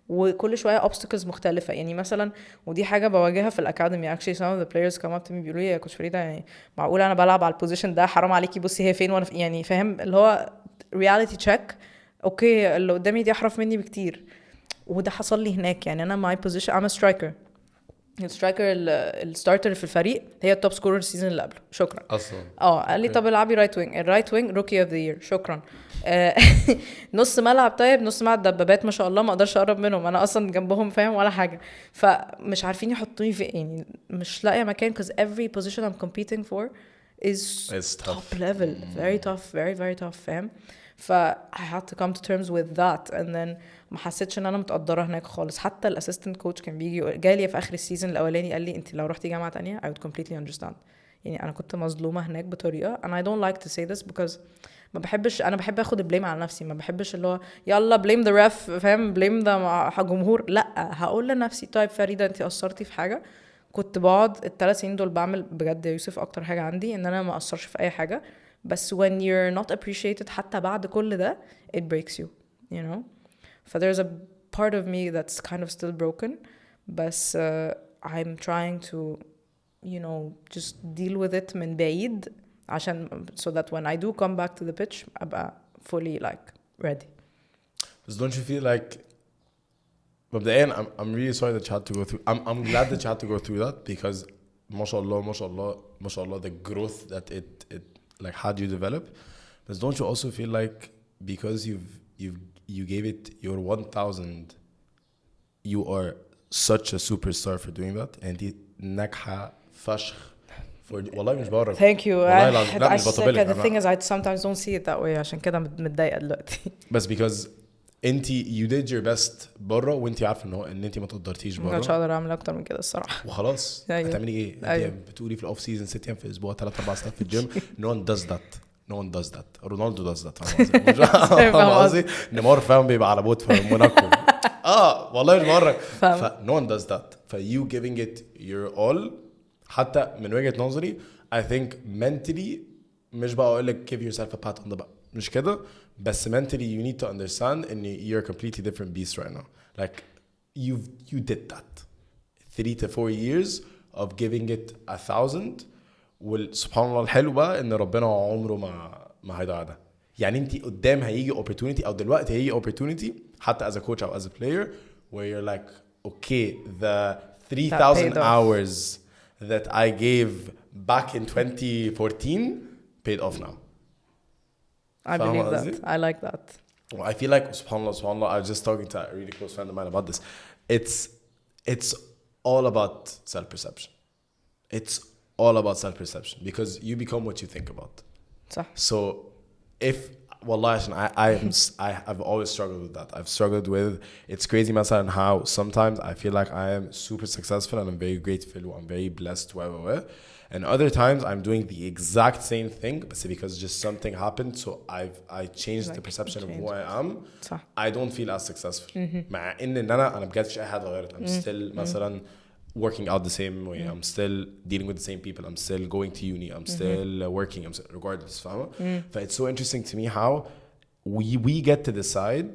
وكل شوية obstacles مختلفة. يعني مثلا ودي حاجة بواجهها في الأكاديمي actually some of the players come up to me بيقولوا لي يا كوتش فريدة يعني معقولة أنا بلعب على البوزيشن ده حرام عليكي بصي هي فين وانا يعني فاهم اللي هو reality check. اوكي اللي قدامي دي أحرف مني بكتير وده حصل لي هناك. يعني أنا my position I'm a striker. السترايكر الستارتر في الفريق هي التوب سكورر السيزون اللي قبله. شكرا اصلا قال لي طب العبي رايت وينج. الرايت وينج روكي اوف ذا يير. شكرا. نص ملعب طيب نص ملعب دبابات ما شاء الله ما اقدرش اقرب منهم انا اصلا جنبهم فاهم ولا حاجه. فمش عارفين يحطوني في يعني مش لاقيه مكان because every position I'm competing for is top level very tough very tough فاهم. ف I had to come to terms with that and then ما حسيتش ان انا متقدره هناك خالص. حتى الاسيستنت كوتش كان بيجي جالي في اخر السيزون الاولاني قال لي انت لو رحتي جامعه تانية I would completely understand. يعني انا كنت مظلومه هناك بطريقه and I don't like to say this because ما بحبش انا بحب اخد البليم على نفسي. ما بحبش اللي هو يلا blame the ref فاهم blame the جمهور. لا هقول لنفسي طيب فريدة انت قصرتي في حاجه. كنت بقعد ال3 سنين دول بعمل بجد يا يوسف اكتر حاجه عندي ان انا ما اقصرش في اي حاجه. بس when you're not appreciated حتى بعد كل ده it breaks you you know. So there's a part of me that's kind of still broken but I'm trying to you know just deal with it من بعيد عشان so that when I do come back to the pitch أبقى fully like ready. But don't you feel like مبدئيا I'm really sorry that you had to go through I'm glad that you had to go through that because ما شاء الله the growth that it like how do you develop. But don't you also feel like because you gave it your 1000 you are such a superstar for doing that and دي ناجحة فشخ والله مش بعرف. Thank you. لا مش بطبلك. The thing is I sometimes don't see it that way عشان كده متضايقة دلوقتي. بس because انتي you did your best برا وانتي عارفة ان انتي ما تقدرتيش برا. مش هقدر اعمل اكتر من كده الصراحة. وخلاص هتعملي ايه؟ انتي بتقولي في الاوف سيزون 6 ايام في الاسبوع 3-4 ساعات في الجيم. No one does that. رونالدو does that. فاهم قصدي؟ نيمار فاهم بيبقى على بوت في موناكو. والله مش مرة. no one does that. you giving it your all حتى من وجهة نظري I think mentally مش بقى اقول لك give yourself a pat on the back مش كده بس mentally you need to understand and you're a completely different beast right now. Like you did that 3 to 4 years of giving it 1,000 وسبحان الله الحلو بقى ان ربنا عمره ما هيضيع ده. يعني انت قدام هيجي opportunity او دلوقتي هيجي opportunity حتى as a coach او as a player where you're like okay the 3,000 hours that I gave back in 2014 paid off now. I believe that. I like that. Well, I feel like subhanallah I was just talking to a really close friend of mine about this. It's all about self-perception. It's all about self-perception because you become what you think about. So if wallahi I've always struggled with that. I've struggled with it's crazy مثلا how sometimes I feel like I am super successful and I'm very grateful I'm very blessed and other times I'm doing the exact same thing but because just something happened so I changed the perception of who I am. I don't feel as successful مع ان انا بجد مش اي حاجه اتغيرت. I'm still مثلا working out the same way. I'm still dealing with the same people. I'm still going to uni. I'm still working. I'm still, regardless. But it's so interesting to me how we get to decide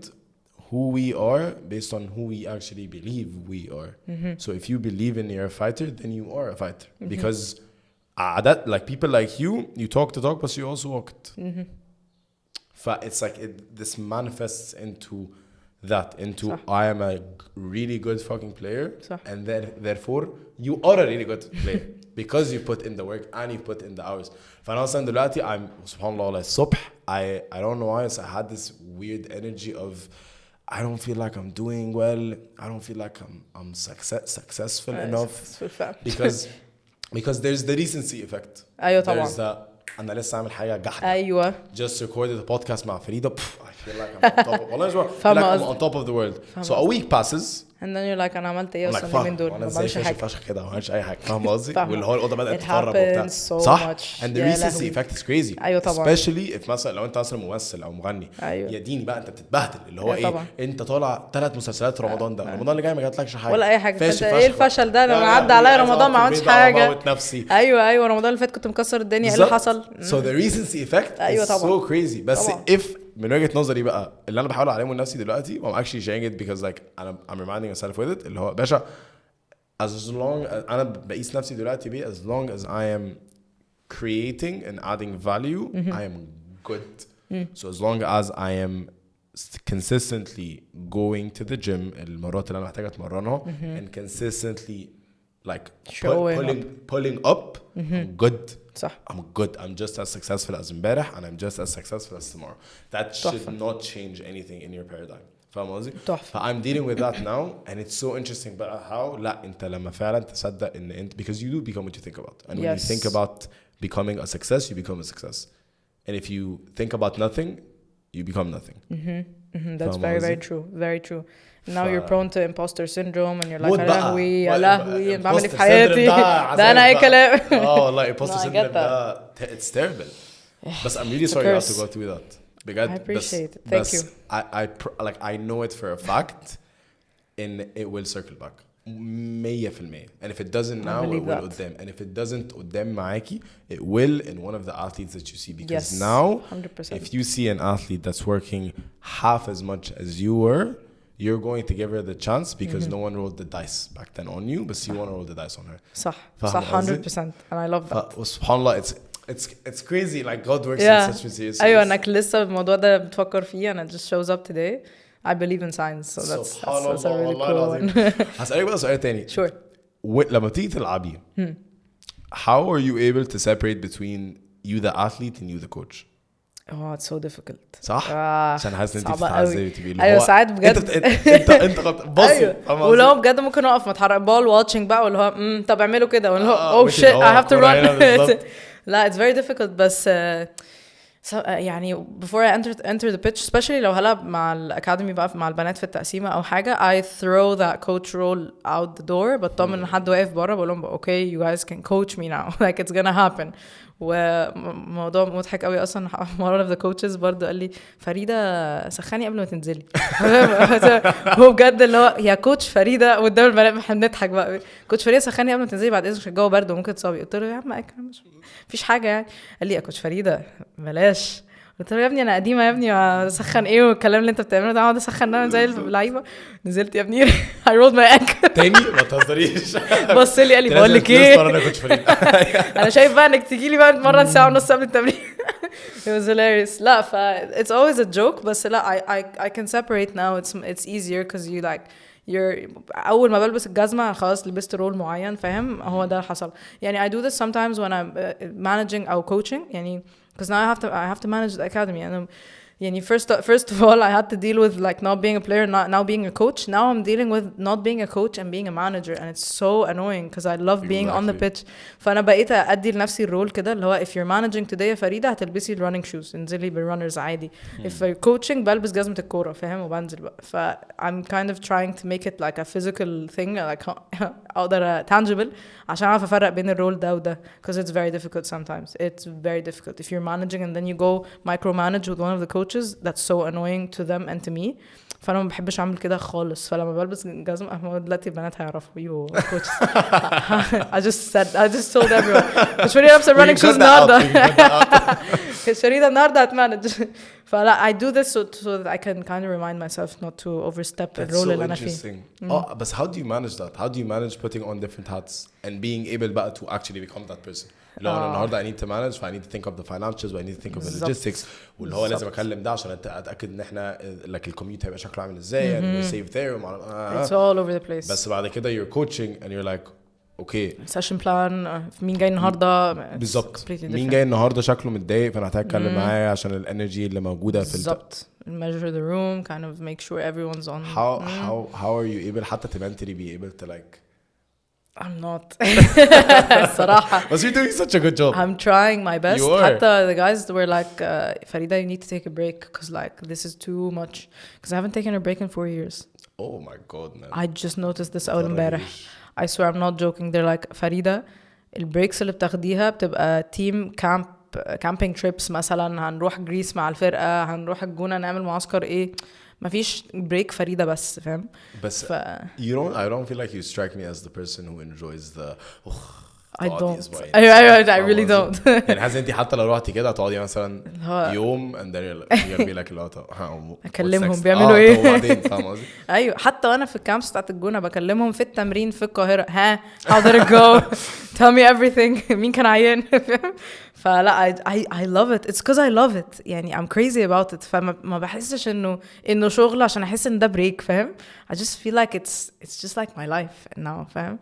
who we are based on who we actually believe we are. So if you believe in you're a fighter, then you are a fighter. Because that like people like you talk the talk, but you also walk it. But it's like this manifests into that into I am a really good fucking player and then therefore you are a really good player because you put in the work and you put in the hours. فأنا أصلاً دلوقتي I'm subhanallah الصبح I don't know why I had this weird energy of I don't feel like I'm doing well. I don't feel like I'm successful enough because there's the recency effect. أيوة طبعاً. There's the أنا لسه عامل حاجة جحدة. أيوة. Just recorded a podcast مع فريدة. I feel like I'm on top of I'm on top of the world. So a week passes. And then you're like أنا عملت إيه أصلاً اليومين دول؟ ما بعملش حاجة. فشخ كده ما عملش أي حاجة. فاهم قصدي؟ واللي هو الأوضة بدأت تتفرج وبتاع. صح. And the recency effect is crazy. أيوة طبعاً. Especially if مثلا لو أنت أصلاً ممثل أو مغني. أيوة. يا ديني بقى أنت بتتبهدل اللي هو إيه؟ أنت طالع 3 مسلسلات رمضان ده. رمضان اللي جاي ما جاتلكش حاجة. ولا أي حاجة. إيه الفشل ده؟ أنا عدى عليا رمضان ما عملتش حاجة. أيوة رمضان اللي فات كنت مكسر الدنيا. إيه اللي حصل؟ So the recency effect is so crazy. بس if من وجهة نظري بقى اللي أنا بحاول أعلمه لنفسي دلوقتي I'm actually sharing it because like I'm reminding myself with it اللي هو باشا as long as أنا بقيس نفسي دلوقتي بيه as long as I am creating and adding value I am good. So as long as I am consistently going to the gym المرات اللي أنا محتاج أتمرنها and consistently like pulling up I'm good. صح. I'm good. I'm just as successful as امبارح and I'm just as successful as tomorrow. That should not change anything in your paradigm. فاهم قصدي؟ I'm dealing with that now and it's so interesting بقى how لا انت لما فعلا تصدق ان انت because you do become what you think about and when you think about becoming a success you become a success and if you think about nothing you become nothing. That's very true. Very true. Now you're prone to imposter syndrome and you're like يا لهوي بعمل ايه في حياتي ده انا اي كلام. والله imposter syndrome ده it's terrible. But I'm really sorry you have to go through that. بجد. I appreciate it. Thank you. I know it for a fact and it will circle back 100%. And if it doesn't now it will قدام and if it doesn't قدام معاكي it will in one of the athletes that you see because now 100%. if you see an athlete that's working half as much as you were you're going to give her the chance because no one rolled the dice back then on you but you want to roll the dice on her. صح 100% and I love that. subhanallah it's crazy like God works in such mysterious ways. أيوة أنك لسه الموضوع ده بتفكر فيه and it just shows up today. I believe in science so that's a really cool one. هسألك بقى سؤال تاني. Sure. لما تيجي تلعبي how are you able to separate between you the athlete and you the coach? Oh it's so difficult. صح؟ عشان حاسس ان انت بتتعذبي تبقي ايوه ساعات بجد انت بصي ولو بجد ممكن اقف متحرك بال واتشنج بقى واللي هو طب اعملوا كده واللي هو oh shit I have to run. لا it's very difficult بس يعني before I enter the pitch, especially لو هلا مع الأكاديمي بقى مع البنات في التقسيمة أو حاجة, I throw that coach role out the door, بطمن إن حد واقف برا بقول لهم okay you guys can coach me now like it's gonna happen. وموضوع مضحك قوي اصلا, one of the coaches برضه قال لي فريدة سخني قبل ما تنزلي. هو بجد اللي هو يا كوتش فريدة قدام البنات احنا بنضحك بقى, كوتش فريدة سخني قبل ما تنزلي بعد اذنك الجو برد وممكن تصابي. قلت له يا عم مفيش حاجه يعني. قال لي يا كوتش فريدة بلاش. قلت له يا ابني انا قديمه يا ابني, اسخن ايه والكلام اللي انت بتعمله ده, اقعد اسخن انا زي اللعيبه. نزلت يا ابني I rolled my ankle تاني ما تهزريش. بص لي قال لي بقول لك ايه انا كنت فريق انا شايف بقى انك تيجي لي بقى نتمرن ساعه ونص قبل التمرين. It was hilarious. لا it's always a joke, بس لا I can separate now. It's easier because you like you're اول ما بلبس الجزمه خلاص لبست رول معين, فاهم؟ هو ده اللي حصل يعني. I do this sometimes when I'm managing او coaching يعني, because now I have to manage the academy and يعني first of all I had to deal with like not being a player, now being a coach. Now I'm dealing with not being a coach and being a manager, and it's so annoying because I love being on the pitch. فأنا بقيت أدي لنفسي الرول كده اللي هو if you're managing today يا فريدة هتلبسي running shoes, انزلي بالrunners عادي. If you're coaching بلبس جزمة الكورة, فاهم؟ وبنزل بقى. ف I'm kind of trying to make it like a physical thing, like أقدر tangible عشان أعرف أفرق بين الرول ده وده, because it's very difficult sometimes. It's very difficult if you're managing and then you go micromanage with one of the coaches. That's so annoying to them and to me. فأنا ما بحبش أعمل كده خالص. فلما بلبس جزمة دلوقتي البنات هيعرفوا يو coaches. I just told everyone. مش فريدة لابسة running shoes النهاردة. مش فريدة النهاردة هتمانج. فلا I do this so that I can kind of remind myself not to overstep the role اللي أنا فيه. Oh, but how do you manage that? How do you manage putting on different hats and being able بقى to actually become that person? لو أنا النهاردة I need to manage, I need to think of the financials, I need to think of the logistics, واللي هو لازم أكلم ده عشان أتأكد إن إحنا like الكوميوت هيبقى شكله عامل إزاي, and we're safe there. It's all over the place. بس بعد كده you're coaching and you're like okay session plan, مين جاي النهارده بالظبط, مين جاي النهارده شكله متضايق فانا هحتاج اتكلم معاه عشان الانرجي اللي موجوده في بالظبط. measure the room, kind of make sure everyone's on. How are you able حتى to mentally be able to like I'm not الصراحة. But you're doing such a good job. I'm trying my best. You are. حتى the guys were like Farida, you need to take a break because like this is too much, because I haven't taken a break in 4 years. Oh my god, man. I just noticed this أول امبارح. I swear I'm not joking. They're like فريدة البريكس اللي بتاخديها بتبقى team camping trips مثلا, هنروح جريس مع الفرقة, هنروح الجونة نعمل معسكر ايه, مفيش بريك فريدة بس, فاهم؟ بس I don't feel like you strike me as the person who enjoys the I don't. I really don't. يعني حاسس انتي حتى لو روحتي كده هتقعدي مثلا يوم and then you're gonna be like اكلمهم بيعملوا ايه وبعدين, فاهم قصدي؟ ايوه, حتى وانا في الكامبس بتاعت الجونة بكلمهم في التمرين في القاهرة, ها how did it go, tell me everything, مين كان عيان. فلا I love it. It's because I love it يعني, I'm crazy about it. فما بحسش انه شغل عشان احس ان ده بريك, فاهم؟ I just feel like it's just like my life now, فاهم؟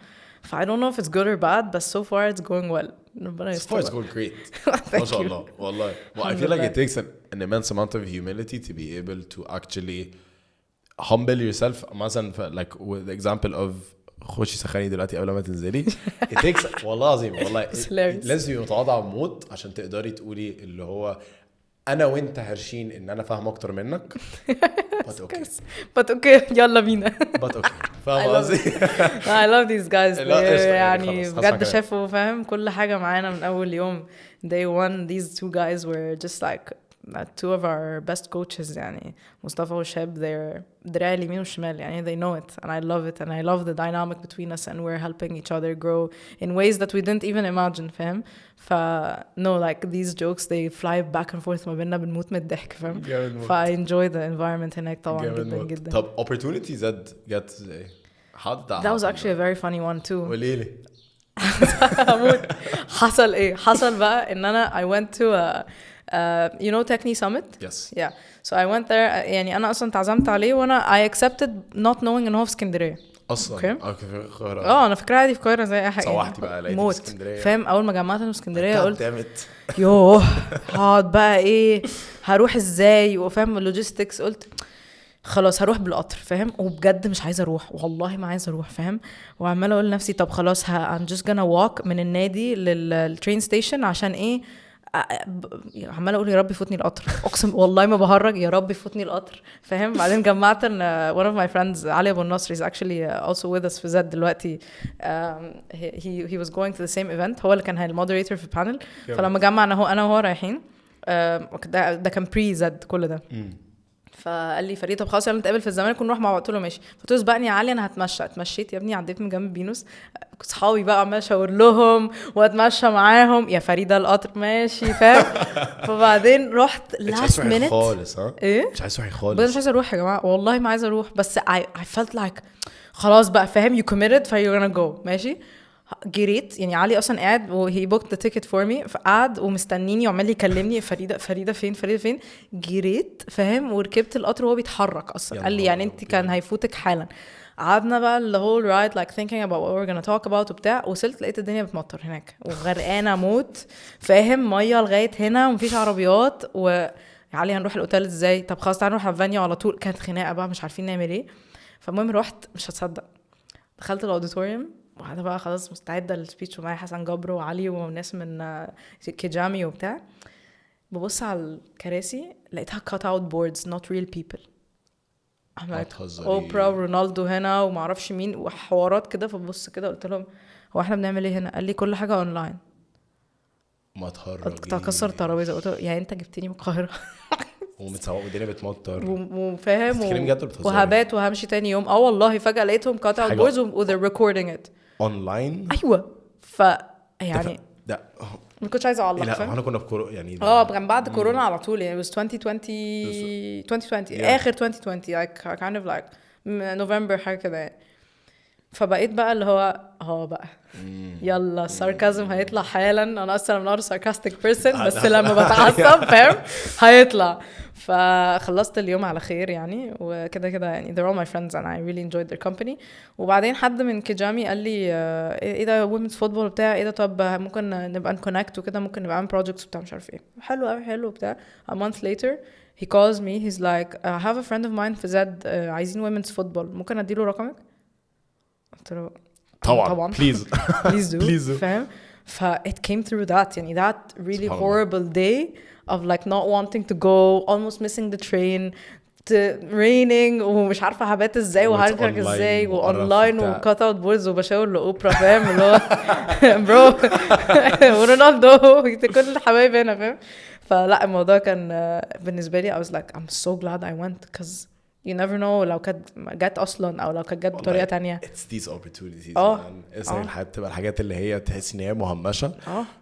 I don't know if it's good or bad, but so far it's going well. So far it's going great. ما شاء الله والله. Well, I feel like it takes an immense amount of humility to be able to actually humble yourself. مثلا like with the example of خشي سخاني دلوقتي قبل ما تنزلي. It takes والله عظيم والله. لازم يبقى متواضع موت عشان تقدري تقولي اللي هو أنا وأنت هرشين إن أنا فاهم أكتر منك. But okay يلا بينا. But okay. فاهم قصدي؟ I love these guys. يعني بجد شافوا, فاهم, كل حاجة معانا من أول يوم. Day one, these two guys were just like two of our best coaches يعني, مصطفى وشاب. They're دراعي اليمين والشمال يعني, they know it and I love it and I love the dynamic between us and we're helping each other grow in ways that we didn't even imagine, فاهم؟ no, like these jokes they fly back and forth ما بيننا, بنموت من الضحك, فاهم؟ I enjoy the environment هناك طبعا جدا جدا. طب opportunities that get how did that was actually a very funny one too. وليلي حصل ايه؟ حصل بقى ان انا I went to you know Techni Summit? Yes. Yeah. So I went there. يعني أنا أصلاً تعزمت عليه وأنا I accepted not knowing إنه هو في اسكندرية. أصلاً. Okay. في القاهرة. أنا فكرة عادي في القاهرة زي أي حاجة. صوحتي بقى لقيت في اسكندرية. فاهم, أول ما جمعت إنه في اسكندرية قلت يوه هقعد بقى إيه, هروح إزاي, وفاهم اللوجيستكس. قلت خلاص هروح بالقطر, فاهم, وبجد مش عايزة أروح, والله ما عايزة أروح, فاهم, وعمالة أقول لنفسي طب خلاص I'm just gonna walk من النادي للترين ستيشن عشان إيه, عماله اقول يا رب يفوتني القطر، اقسم والله ما بهرج، يا رب يفوتني القطر فاهم. بعدين جمعت ان one of my friends عليه is actually also with us في زد دلوقتي. he was going to the same event, هو اللي كان المودريتور في البانل. فلما جمعنا انا وهو رايحين ده كان بري زد كل ده. فقال لي فريده طب خلاص يلا نتقابل في الزمالك ونروح مع بعض. قلت له ماشي. قلت له سبقني يا علي انا هتمشى. اتمشيت يا ابني، عديت من جنب بينوس، صحابي بقى عمال اشاور لهم واتمشى معاهم، يا فريده القطر ماشي فاهم. فبعدين رحت لاست مينيت خالص. ايه مش عايز اروح خالص، مش عايزه اروح يا جماعه والله ما عايزه اروح، بس I felt like خلاص بقى فاهم you committed ف you're gonna go ماشي. جريت يعني علي اصلا قاعد وهي booked the ticket for me، فقعد ومستنيني وعمال يكلمني فريده فين. جريت فاهم وركبت القطر وهو بيتحرك اصلا. قال لي يعني انت كان هيفوتك حالا. قعدنا بقى the whole ride like thinking about what we're gonna talk about وبتاع. وصلت لقيت الدنيا بتمطر هناك وغرقانه موت فاهم، ميه لغايه هنا ومفيش عربيات. وعلي هنروح الاوتيل ازاي؟ طب خلاص تعالى نروح على الفانيو على طول. كانت خناقه بقى مش عارفين نعمل ايه. فالمهم رحت، مش هتصدق، دخلت الاوديتوريوم وقاعده بقى خلاص مستعده للسبيتش ومعايا حسن جبر وعلي وناس من كيجامي وبتاع. ببص على الكراسي لقيتها cut out boards not real people. اوبرا ورونالدو هنا وما اعرفش مين وحوارات كده. فببص كده قلت لهم هو احنا بنعمل ايه هنا؟ قال لي كل حاجه اونلاين. ما تهرجي. كنت هكسر الترابيزه. قلت له يعني انت جبتني من القاهره ومتصور والدنيا بتمطر وفاهم وهبات وهمشي تاني يوم. والله فجاه لقيتهم cut out boards و they're recording it اونلاين. ايوه يعني ده ما كنتش عايزه اعلق. لا احنا كنا في كورونا يعني كان بعد كورونا على طول يعني. it was 2020 اخر 2020 like kind of like نوفمبر حاجه كده يعني. فبقيت بقى اللي هو بقى يلا الساركازم هيطلع حالا. انا اصلا من نوع sarcastic person بس لما بتعصب فاهم هيطلع. فخلصت اليوم على خير يعني وكده يعني they're all my friends and I really enjoyed their company. وبعدين حد من كيجامي قال لي ايه ده women's football بتاع ايه ده، طب ممكن نبقى نكونكت وكده، ممكن نبقى نعمل projects وبتاع مش عارف ايه. حلو قوي حلو بتاع. a month later he calls me he's like I have a friend of mine في زد عايزين women's football، ممكن اديله رقمك؟ قلت له طبعا please do فاهم. ف it came through that يعني that really horrible day of like not wanting to go, almost missing the train, raining ومش عارفة هبات ازاي وهرجع ازاي واونلاين وكات اوت بولز وبشاور لاوبرا فاهم اللي هو برو ورونالدو كل الحبايب هنا فاهم. فلا الموضوع كان بالنسبة لي I was like I'm so glad I went because you never know لو كانت جت اصلا او لو كانت جت بطريقه تانية. it's these opportunities اسمع الحاجات تبقى الحاجات اللي هي تحس ان هي مهمشه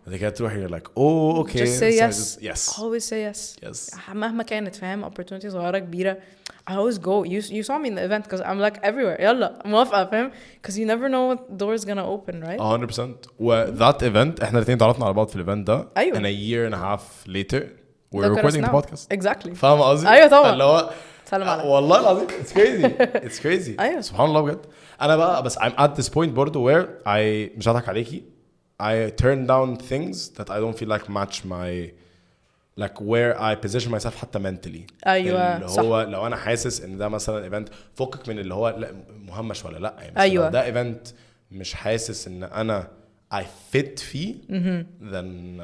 بعد كده تروح you're like oh okay just say yes always say yes مهما كانت فاهم opportunity صغيره كبيره. I always go. You saw me in the event because I'm like everywhere يلا موافقه فاهم because you never know what doors gonna open right 100%. و that event احنا الاثنين تعرفنا على بعض في الايفنت ده أيوة. and a year and a half later we're recording the podcast exactly فاهم قصدي؟ ايوه طبعا اللي هو سلام عليك والله العظيم it's crazy أيوة. سبحان الله بجد. انا بقى بس I'm at this point برضو where I مش هضحك عليكي I turn down things that I don't feel like match my like where I position myself حتى mentally. ايوه اللي هو لو انا حاسس ان ده مثلا ايفنت فكك من اللي هو لا مهمش ولا لا يعني أيوة. لو ده ايفنت مش حاسس ان انا I fit فيه then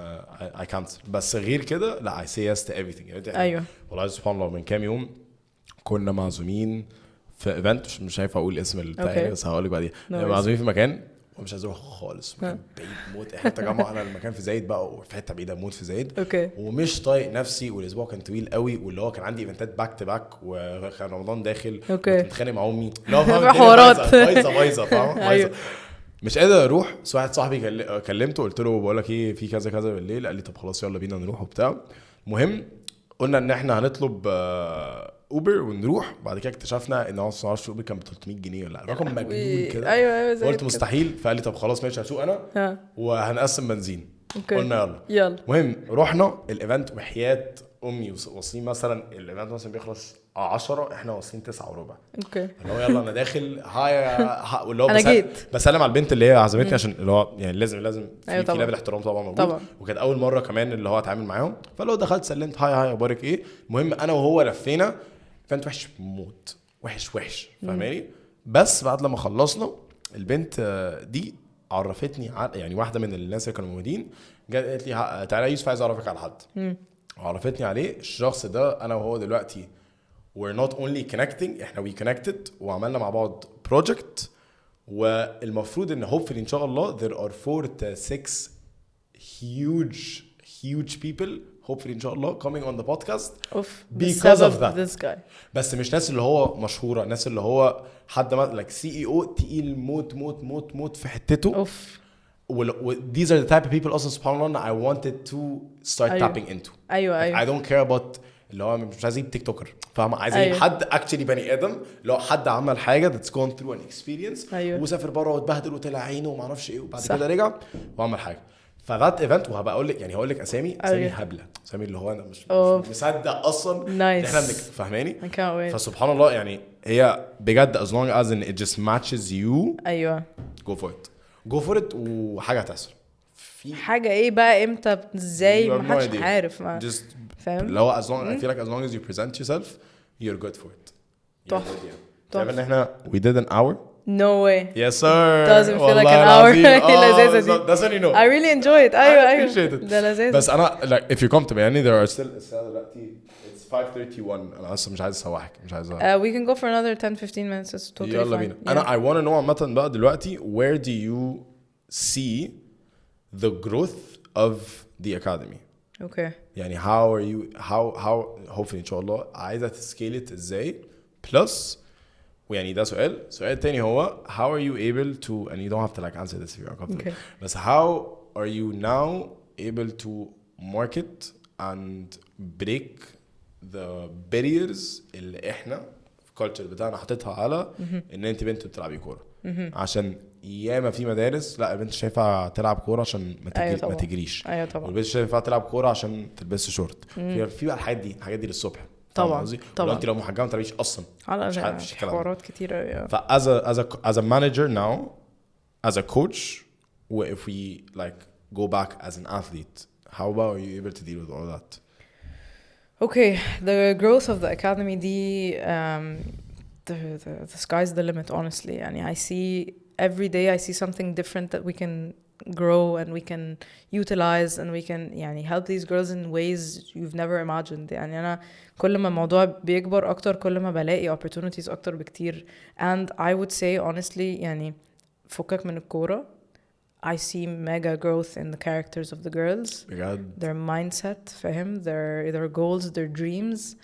I can't. بس غير كده لا I say yes to everything يعني ايوه والله سبحان الله. من كام يوم كنا معزومين في ايفنت مش عارف اقول اسم البتاع بس هقول لك بعدين. معزومين في مكان ومش عايز اروح خالص مكان بعيد موت. احنا تجمع انا المكان في زايد بقى وفي حته بعيده موت في زايد ومش طايق نفسي والاسبوع كان طويل قوي واللي هو كان عندي ايفنتات باك تو باك وكان رمضان داخل كنت متخانق مع امي لا حوارات بايظه فاهم مش قادر اروح. واحد صاحبي كلمته قلت له بقول لك ايه في كذا كذا بالليل قال لي طب خلاص يلا بينا نروح وبتاع. مهم قلنا ان احنا هنطلب اوبر ونروح. بعد كده اكتشفنا ان هو معرفش اوبر كان ب 300 جنيه ولا رقم مجنون كده. ايوه قلت مستحيل. فقال لي طب خلاص ماشي هسوق انا وهنقسم بنزين. قلنا يلا. مهم رحنا الايفنت وحياة امي واصلين مثلا الايفنت مثلا بيخلص 10 احنا واصلين 9:15. اللي هو يلا انا داخل هاي واللي هو بسلم على البنت اللي هي عزمتني عشان اللي هو يعني لازم في لاب الاحترام طبعا موجود وكانت اول مره كمان اللي هو اتعامل معاهم. فلو دخلت سلمت هاي اخبارك ايه. المهم انا وهو لفينا كانت وحش موت وحش فاهماني. بس بعد لما خلصنا البنت دي عرفتني يعني واحده من الناس اللي كانوا موجودين جت قالت لي تعالى يوسف عايز اعرفك على حد. عرفتني عليه. الشخص ده انا وهو دلوقتي we're not only connecting, احنا we connected وعملنا مع بعض project, والمفروض ان hopefully ان شاء الله there are 4 to 6 huge people hopefully ان شاء الله coming on the podcast because of that. This guy. بس مش ناس اللي هو مشهورة, ناس اللي هو حد ما like CEO تقيل موت في حتته. these are the type of people also سبحان الله I wanted to start tapping into. أيوة. I don't care about اللي هو مش عايز يجيب تيك توكر, فاهم؟ عايز يجيب حد actually بني ادم, اللي هو حد عمل حاجه that's gone through an experience وسافر بره واتبهدل وطلع عينه وما اعرفش ايه, وبعد كده رجع وعمل حاجه. فذات ايفنت, وهبقى اقول لك يعني هقول لك اسامي هبله, اسامي اللي هو انا مش مصدق اصلا احنا فاهماني. فسبحان الله يعني هي بجد as long as it just matches you. ايوه go for it وحاجه هتحصل. في حاجه ايه بقى امتى ازاي ما حدش عارف, ما فاهم. لو as long I feel like as long as you present yourself you're good for it. تحفه. طيب ان احنا we did an hour. No way. Yes sir. Doesn't feel like an hour. That's when you know. I really enjoy it. I appreciate it. ده لذيذ. بس أنا like if you come to me يعني there are still it's 5:31 أنا أصلا مش عايز أسوحك, مش عايز. We can go for another 10-15 minutes. It's totally يلا بينا. أنا I want to know عامة بقى دلوقتي where do you see the growth of the academy. Okay. يعني how are you how hopefully إن شاء الله عايزة تسكيل it إزاي plus ويعني ده سؤال تاني هو how are you able to, and you don't have to like answer this if you're uncomfortable, but how are you now able to market and break the barriers اللي احنا في culture بتاعنا حطيتها على ان انت بنت بتلعبي كورة, عشان ياما في مدارس لا البنت شايفة تلعب كورة عشان ما تجريش, والبنت شايفة تلعب كورة عشان تلبس شورت, في بقى الحاجات دي للصبح طبعا. انت لو محجبه ما تعرفيش اصلا, مش عارف حوارات كتيره. ف as a manager now, as a coach, if we like go back as an athlete, how about are you able to deal with all that? Okay, the growth of the academy, the sky's the limit, honestly. And I see every day I see something different that we can grow and we can utilize and we can help these girls in ways you've never imagined. يعني أنا كل ما الموضوع بيكبر أكتر كل ما بلاقي opportunities أكتر بكتير. And I would say honestly يعني فكك من الكورة, I see mega growth in the characters of the girls, their mindset, فهم, their goals, their dreams.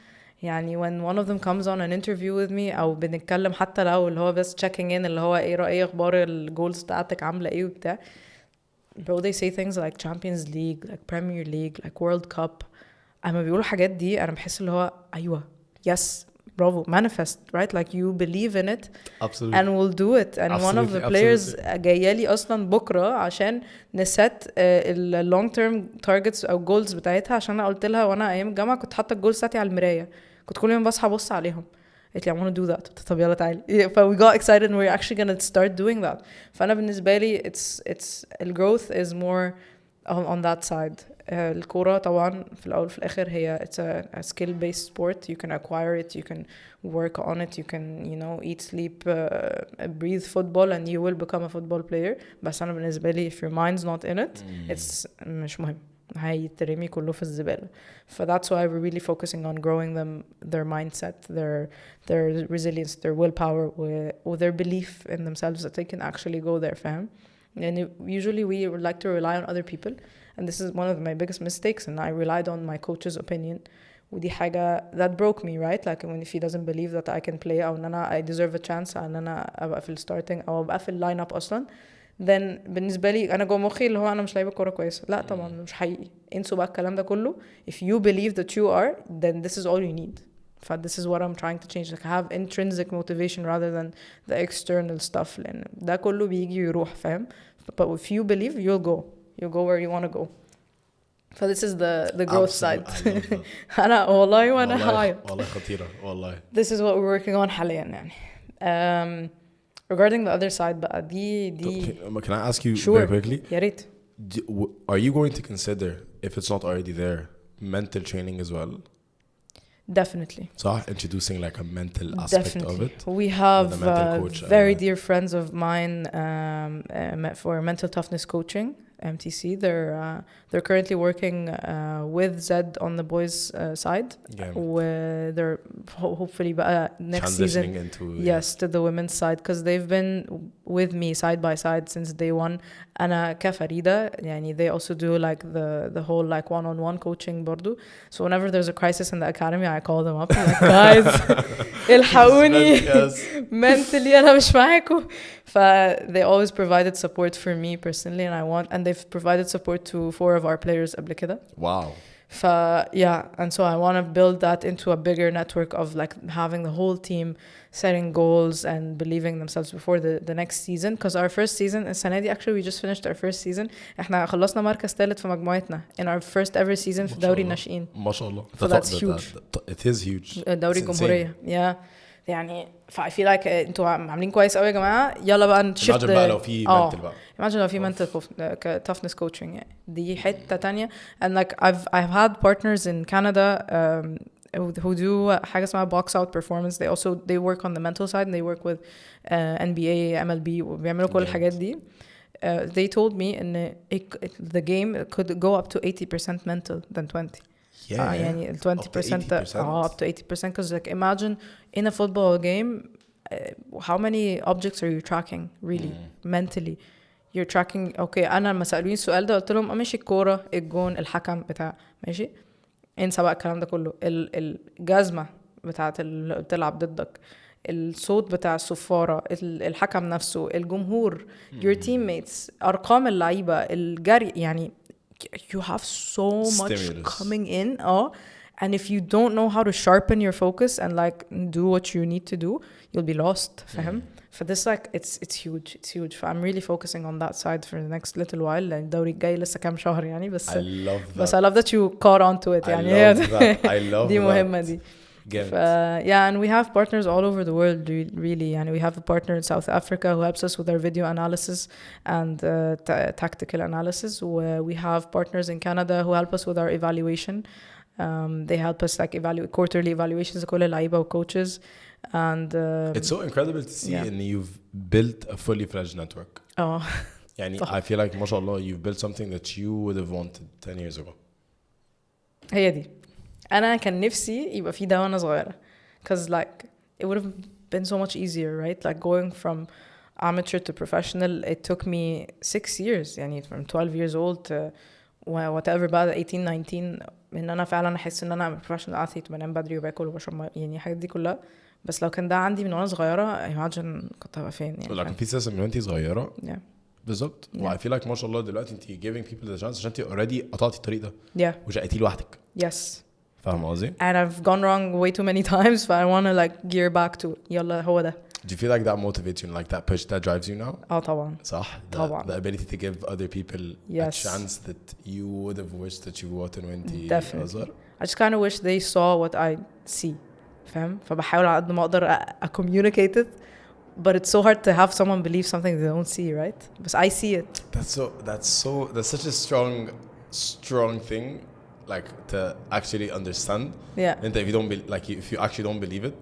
يعني when one of them comes on an interview with me أو بنتكلم حتى لو اللي هو بس checking in اللي هو إيه رأي أخبار الجولز بتاعتك عاملة إيه وبتاع, bro, they say things like Champions League, like Premier League, like World Cup. أما بيقولوا حاجات دي أنا بحس اللي هو أيوة, yes, bravo, manifest, right? Like you believe in it. Absolutely. And we'll do it. And one of the players جايالي أصلا بكرة عشان نسات ال long term targets أو goals بتاعتها, عشان أنا قلت لها وأنا أيام الجامعة كنت حاطة الجولز بتاعتي على المراية, كنت كل يوم بصحى أبص عليهم. قلت لي I want to do that. طب يلا تعالي. ف we got excited and we're actually gonna start doing that. فأنا بالنسبة لي it's the growth is more on that side. الكورة طبعا في الأول في الآخر هي it's a skill based sport. You can acquire it, you can work on it, you can eat, sleep, breathe football and you will become a football player. بس أنا بالنسبة لي if your mind's not in it, it's مش مهم, هيترمي كله في الزبالة. ف that's why we're really focusing on growing them, their mindset, their resilience, their willpower, or their belief in themselves that they can actually go there, fam. And usually we like to rely on other people, and this is one of my biggest mistakes, and I relied on my coach's opinion. ودي حاجة that broke me, right? Like when if he doesn't believe that I can play أو إن أنا I deserve a chance أو إن أنا أبقى في starting أو أبقى في line up أصلا, then بالنسبة لي أنا جوا مخي اللي هو أنا مش لاعبة كورة كويسة. لا طبعا مش حقيقي, انسوا بقى الكلام ده كله. If you believe that you are, then this is all you need. ف this is what I'm trying to change, like have intrinsic motivation rather than the external stuff, لأن ده كله بيجي يروح, فاهم. But if you believe, you'll go where you want to go. So this is the growth side. أنا والله وأنا هاي. والله خطيرة والله. This is what we're working on حاليا يعني. Regarding the other side بقى دي Can I ask you sure. very quickly? يا ريت. Are you going to consider, if it's not already there, mental training as well? definitely. So introducing like a mental aspect definitely. of it. We have coach, very dear friends of mine for mental toughness coaching, MTC. They're currently working with Zed on the boys side. Where they're hopefully next season to the women's side, because they've been with me side by side since day one. أنا كفريدة يعني they also do like the whole like one-on-one coaching برضو. So whenever there's a crisis in the academy I call them up like guys الحقوني mentally أنا مش معاكم. They always provided support for me personally, and they've provided support to 4 of our players قبل كده. Wow. And so I want to build that into a bigger network of like having the whole team setting goals and believing themselves before the next season, because our first season السنة دي actually we just finished our first season. احنا خلصنا مركز ثالث في مجموعتنا in our first ever season في دوري الناشئين. ما شاء الله. So that's huge. It is huge. دوري الجمهورية. يعني I feel like انتوا عاملين كويس قوي يا جماعة. يلا بقى نشفت. Imagine بقى لو في mental بقى. Imagine لو في mental toughness coaching يعني. دي حتة تانية. And like I've had partners in Canada who do حاجة اسمها box out performance. They work on the mental side and they work with NBA, MLB وبيعملوا كل الحاجات دي. They told me in the game could go up to 80% mental than 20. يعني 20% up to 80%, because like imagine in a football game how many objects are you tracking really mentally. You're tracking okay أنا لما سألوني السؤال ده قلت لهم ماشي الكورة الجون الحكم بتاع ماشي انسى بقى الكلام ده كله الجزمة بتاعت اللي بتلعب ضدك الصوت بتاع الصفارة الحكم نفسه الجمهور your teammates أرقام اللعيبة الجري يعني you have so much coming in and if you don't know how to sharpen your focus and like do what you need to do you'll be lost فاهم. For this like it's huge so I'm really focusing on that side for the next little while لأن الدوري الجاي لسه كام شهر يعني بس I love that you caught on to it يعني I love دي مهمة دي. Yeah, and we have partners all over the world really. And we have a partner in South Africa who helps us with our video analysis and tactical analysis. We have partners in Canada who help us with our evaluation. They help us like evaluate quarterly evaluations of all the coaches. And it's so incredible to see and you've built a fully fledged network. يعني I feel like ما شاء الله you've built something that you would have wanted 10 years ago. هي دي. أنا كان نفسي يبقى في ده وأنا صغيرة, because like it would have been so much easier, right? Like going from amateur to professional, it took me 6 years, يعني from 12 years old to whatever بعد 18 19 إن أنا فعلا أحس إن أنا professional athlete وبنام بدري وباكل وبشرب يعني الحاجات دي كلها. بس لو كان ده عندي من وأنا صغيرة imagine كنت هبقى فين يعني. لكن في سياسة من وأنتي صغيرة. بالضبط. Yeah. و I feel like ما شاء الله دلوقتي أنتي giving people the chance عشان أنتي already قطعتي الطريق ده. وجأتي لوحدك. Yes. فاهم قصدي؟ And I've gone wrong way too many times, but I want to like gear back to يلا هو ده. Do you feel like that motivates you, like that push that drives you now? طبعا. صح. طبعا. The ability to give other people a chance that you would have wished that you got in وأنتي أصغر. I just kind of wish they saw what I see. فاهم؟ فبحاول على قد ما أقدر communicate it, but it's so hard to have someone believe something they don't see, right? But I see it. That's such a strong thing, like to actually understand. Yeah. And if you don't if you actually don't believe it,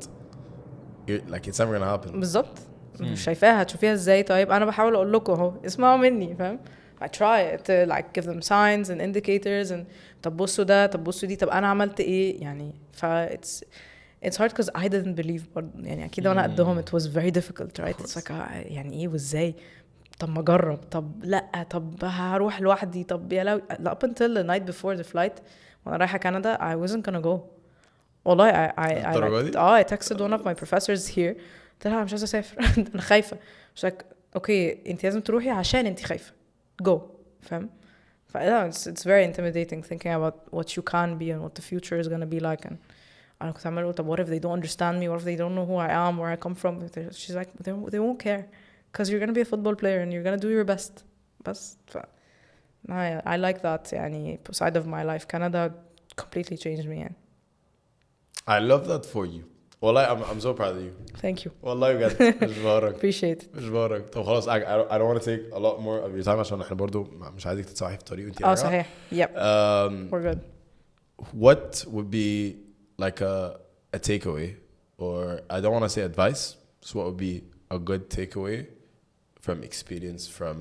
like it's never gonna happen. بالضبط. مش شايفاها تشوفيها ازاي؟ طيب أنا بحاول أقول لكم أهو اسمعوا مني فاهم؟ I try to like give them signs and indicators and طب بصوا ده طب بصوا دي طب أنا عملت إيه يعني. It's hard because I didn't believe يعني أكيد وأنا قدهم it was very difficult, right? It's like يعني إيه وإزاي؟ طب ما أجرب طب لأ طب هروح لوحدي طب يا لو up until the night before the flight وأنا رايحة كندا I wasn't gonna go. والله I texted one of my professors here قلت لها مش عايزة أسافر أنا خايفة. مش like okay أنت لازم تروحي عشان أنت خايفة go فاهم. It's very intimidating thinking about what you can be and what the future is gonna be like. And أنا كنت عمال طب what if they don't understand me, what if they don't know who I am, where I come from. She's like they won't care because you're gonna be a football player and you're gonna do your best. بس I like that يعني side of my life. Canada completely changed me يعني. I love that for you. والله I'm so proud of you. Thank you. والله بجد مش بهرج. Appreciate it. مش بهرج. طب خلاص I don't want to take a lot more of your time عشان احنا برضو مش عايزك تتسوحي في الطريق وانتي راجعة. صحيح. Yep. We're good. What would be like a takeaway, or I don't want to say advice, so what would be a good takeaway from experience, from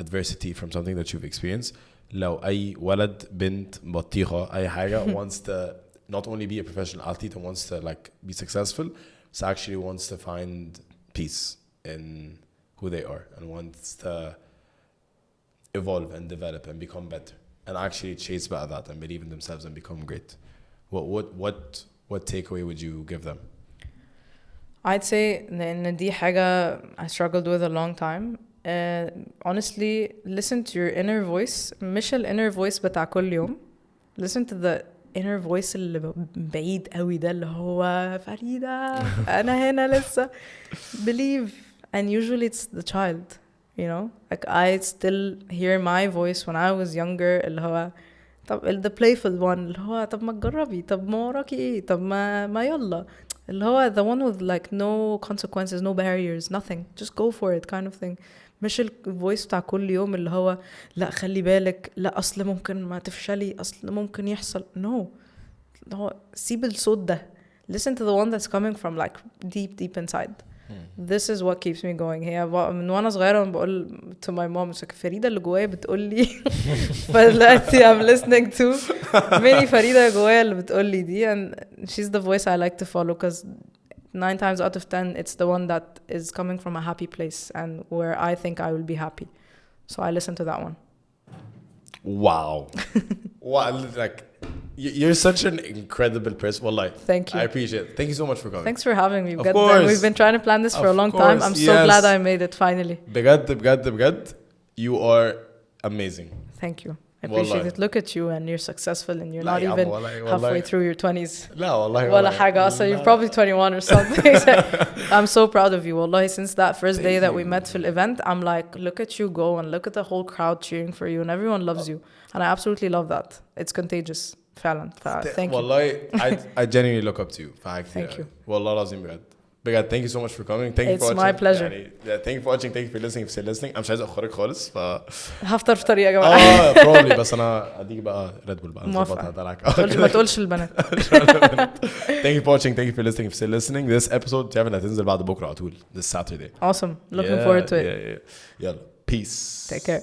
adversity, from something that you've experienced? لو أي ولد بنت بطيخة أي حاجة wants to not only be a professional athlete and wants to like be successful, but actually wants to find peace in who they are and wants to evolve and develop and become better and actually chase by that and believe in themselves and become great. What takeaway would you give them? I'd say إن دي حاجة I struggled with a long time. Honestly, listen to your inner voice. مش ال inner voice بتاع كل يوم. Listen to the inner voice اللي بعيد قوي ده اللي هو فريدة أنا هنا لسه. Believe. And usually it's the child. You know, like I still hear my voice when I was younger اللي هو طب the playful one اللي هو طب ما تجربي طب ما وراكي ايه طب ما يلا اللي هو the one with like no consequences, no barriers, nothing, just go for it kind of thing. مش الفويس بتاع كل يوم اللي هو لا خلي بالك لا أصل ممكن ما تفشلي أصل ممكن يحصل. No, هو سيب الصوت ده. Listen to the one that's coming from like deep inside. This is what keeps me going. هي من وانا صغيرة بقول to my mom فريدة اللي جوايا بتقول لي فدلوقتي I'm listening to mini فريدة جوايا اللي بتقول لي دي, and she's the voice I like to follow because 9 times out of 10 it's the one that is coming from a happy place and where I think I will be happy, so I listen to that one. Wow. Wow, like you're such an incredible person. Wallahi. Thank you. I appreciate it. Thank you so much for coming. Thanks for having me. Of course. We've been trying to plan this for a long time. I'm so glad I made it finally. بجد you are amazing. Thank you. I appreciate it. Look at you and you're successful and you're not even halfway through your 20s. لا والله ولا حاجة. So you're probably 21 or something. I'm so proud of you. Wallahi, since that first day that we met for the event, I'm like, look at you go and look at the whole crowd cheering for you and everyone loves you. And I absolutely love that. It's contagious. فعلا. Thank you. Wallahi, I genuinely look up to you. Thank you. Wallah lazim بجد. Thank you so much for coming. Thank you for watching. It's my pleasure. Thank you for watching. Thank you for listening. If you're listening, I'm مش عايز أخرك خالص هفطر في طريق يا جماعة. probably بس أنا أديك بقى Red Bull بقى موافقة. ما تقولش البنات. Thank you for watching. Thank you for listening. If you're listening, this episode تعرف هتنزل بعد بكرة على طول. This Saturday. Awesome. Looking forward to it. Yeah. يلا. Peace. Take care.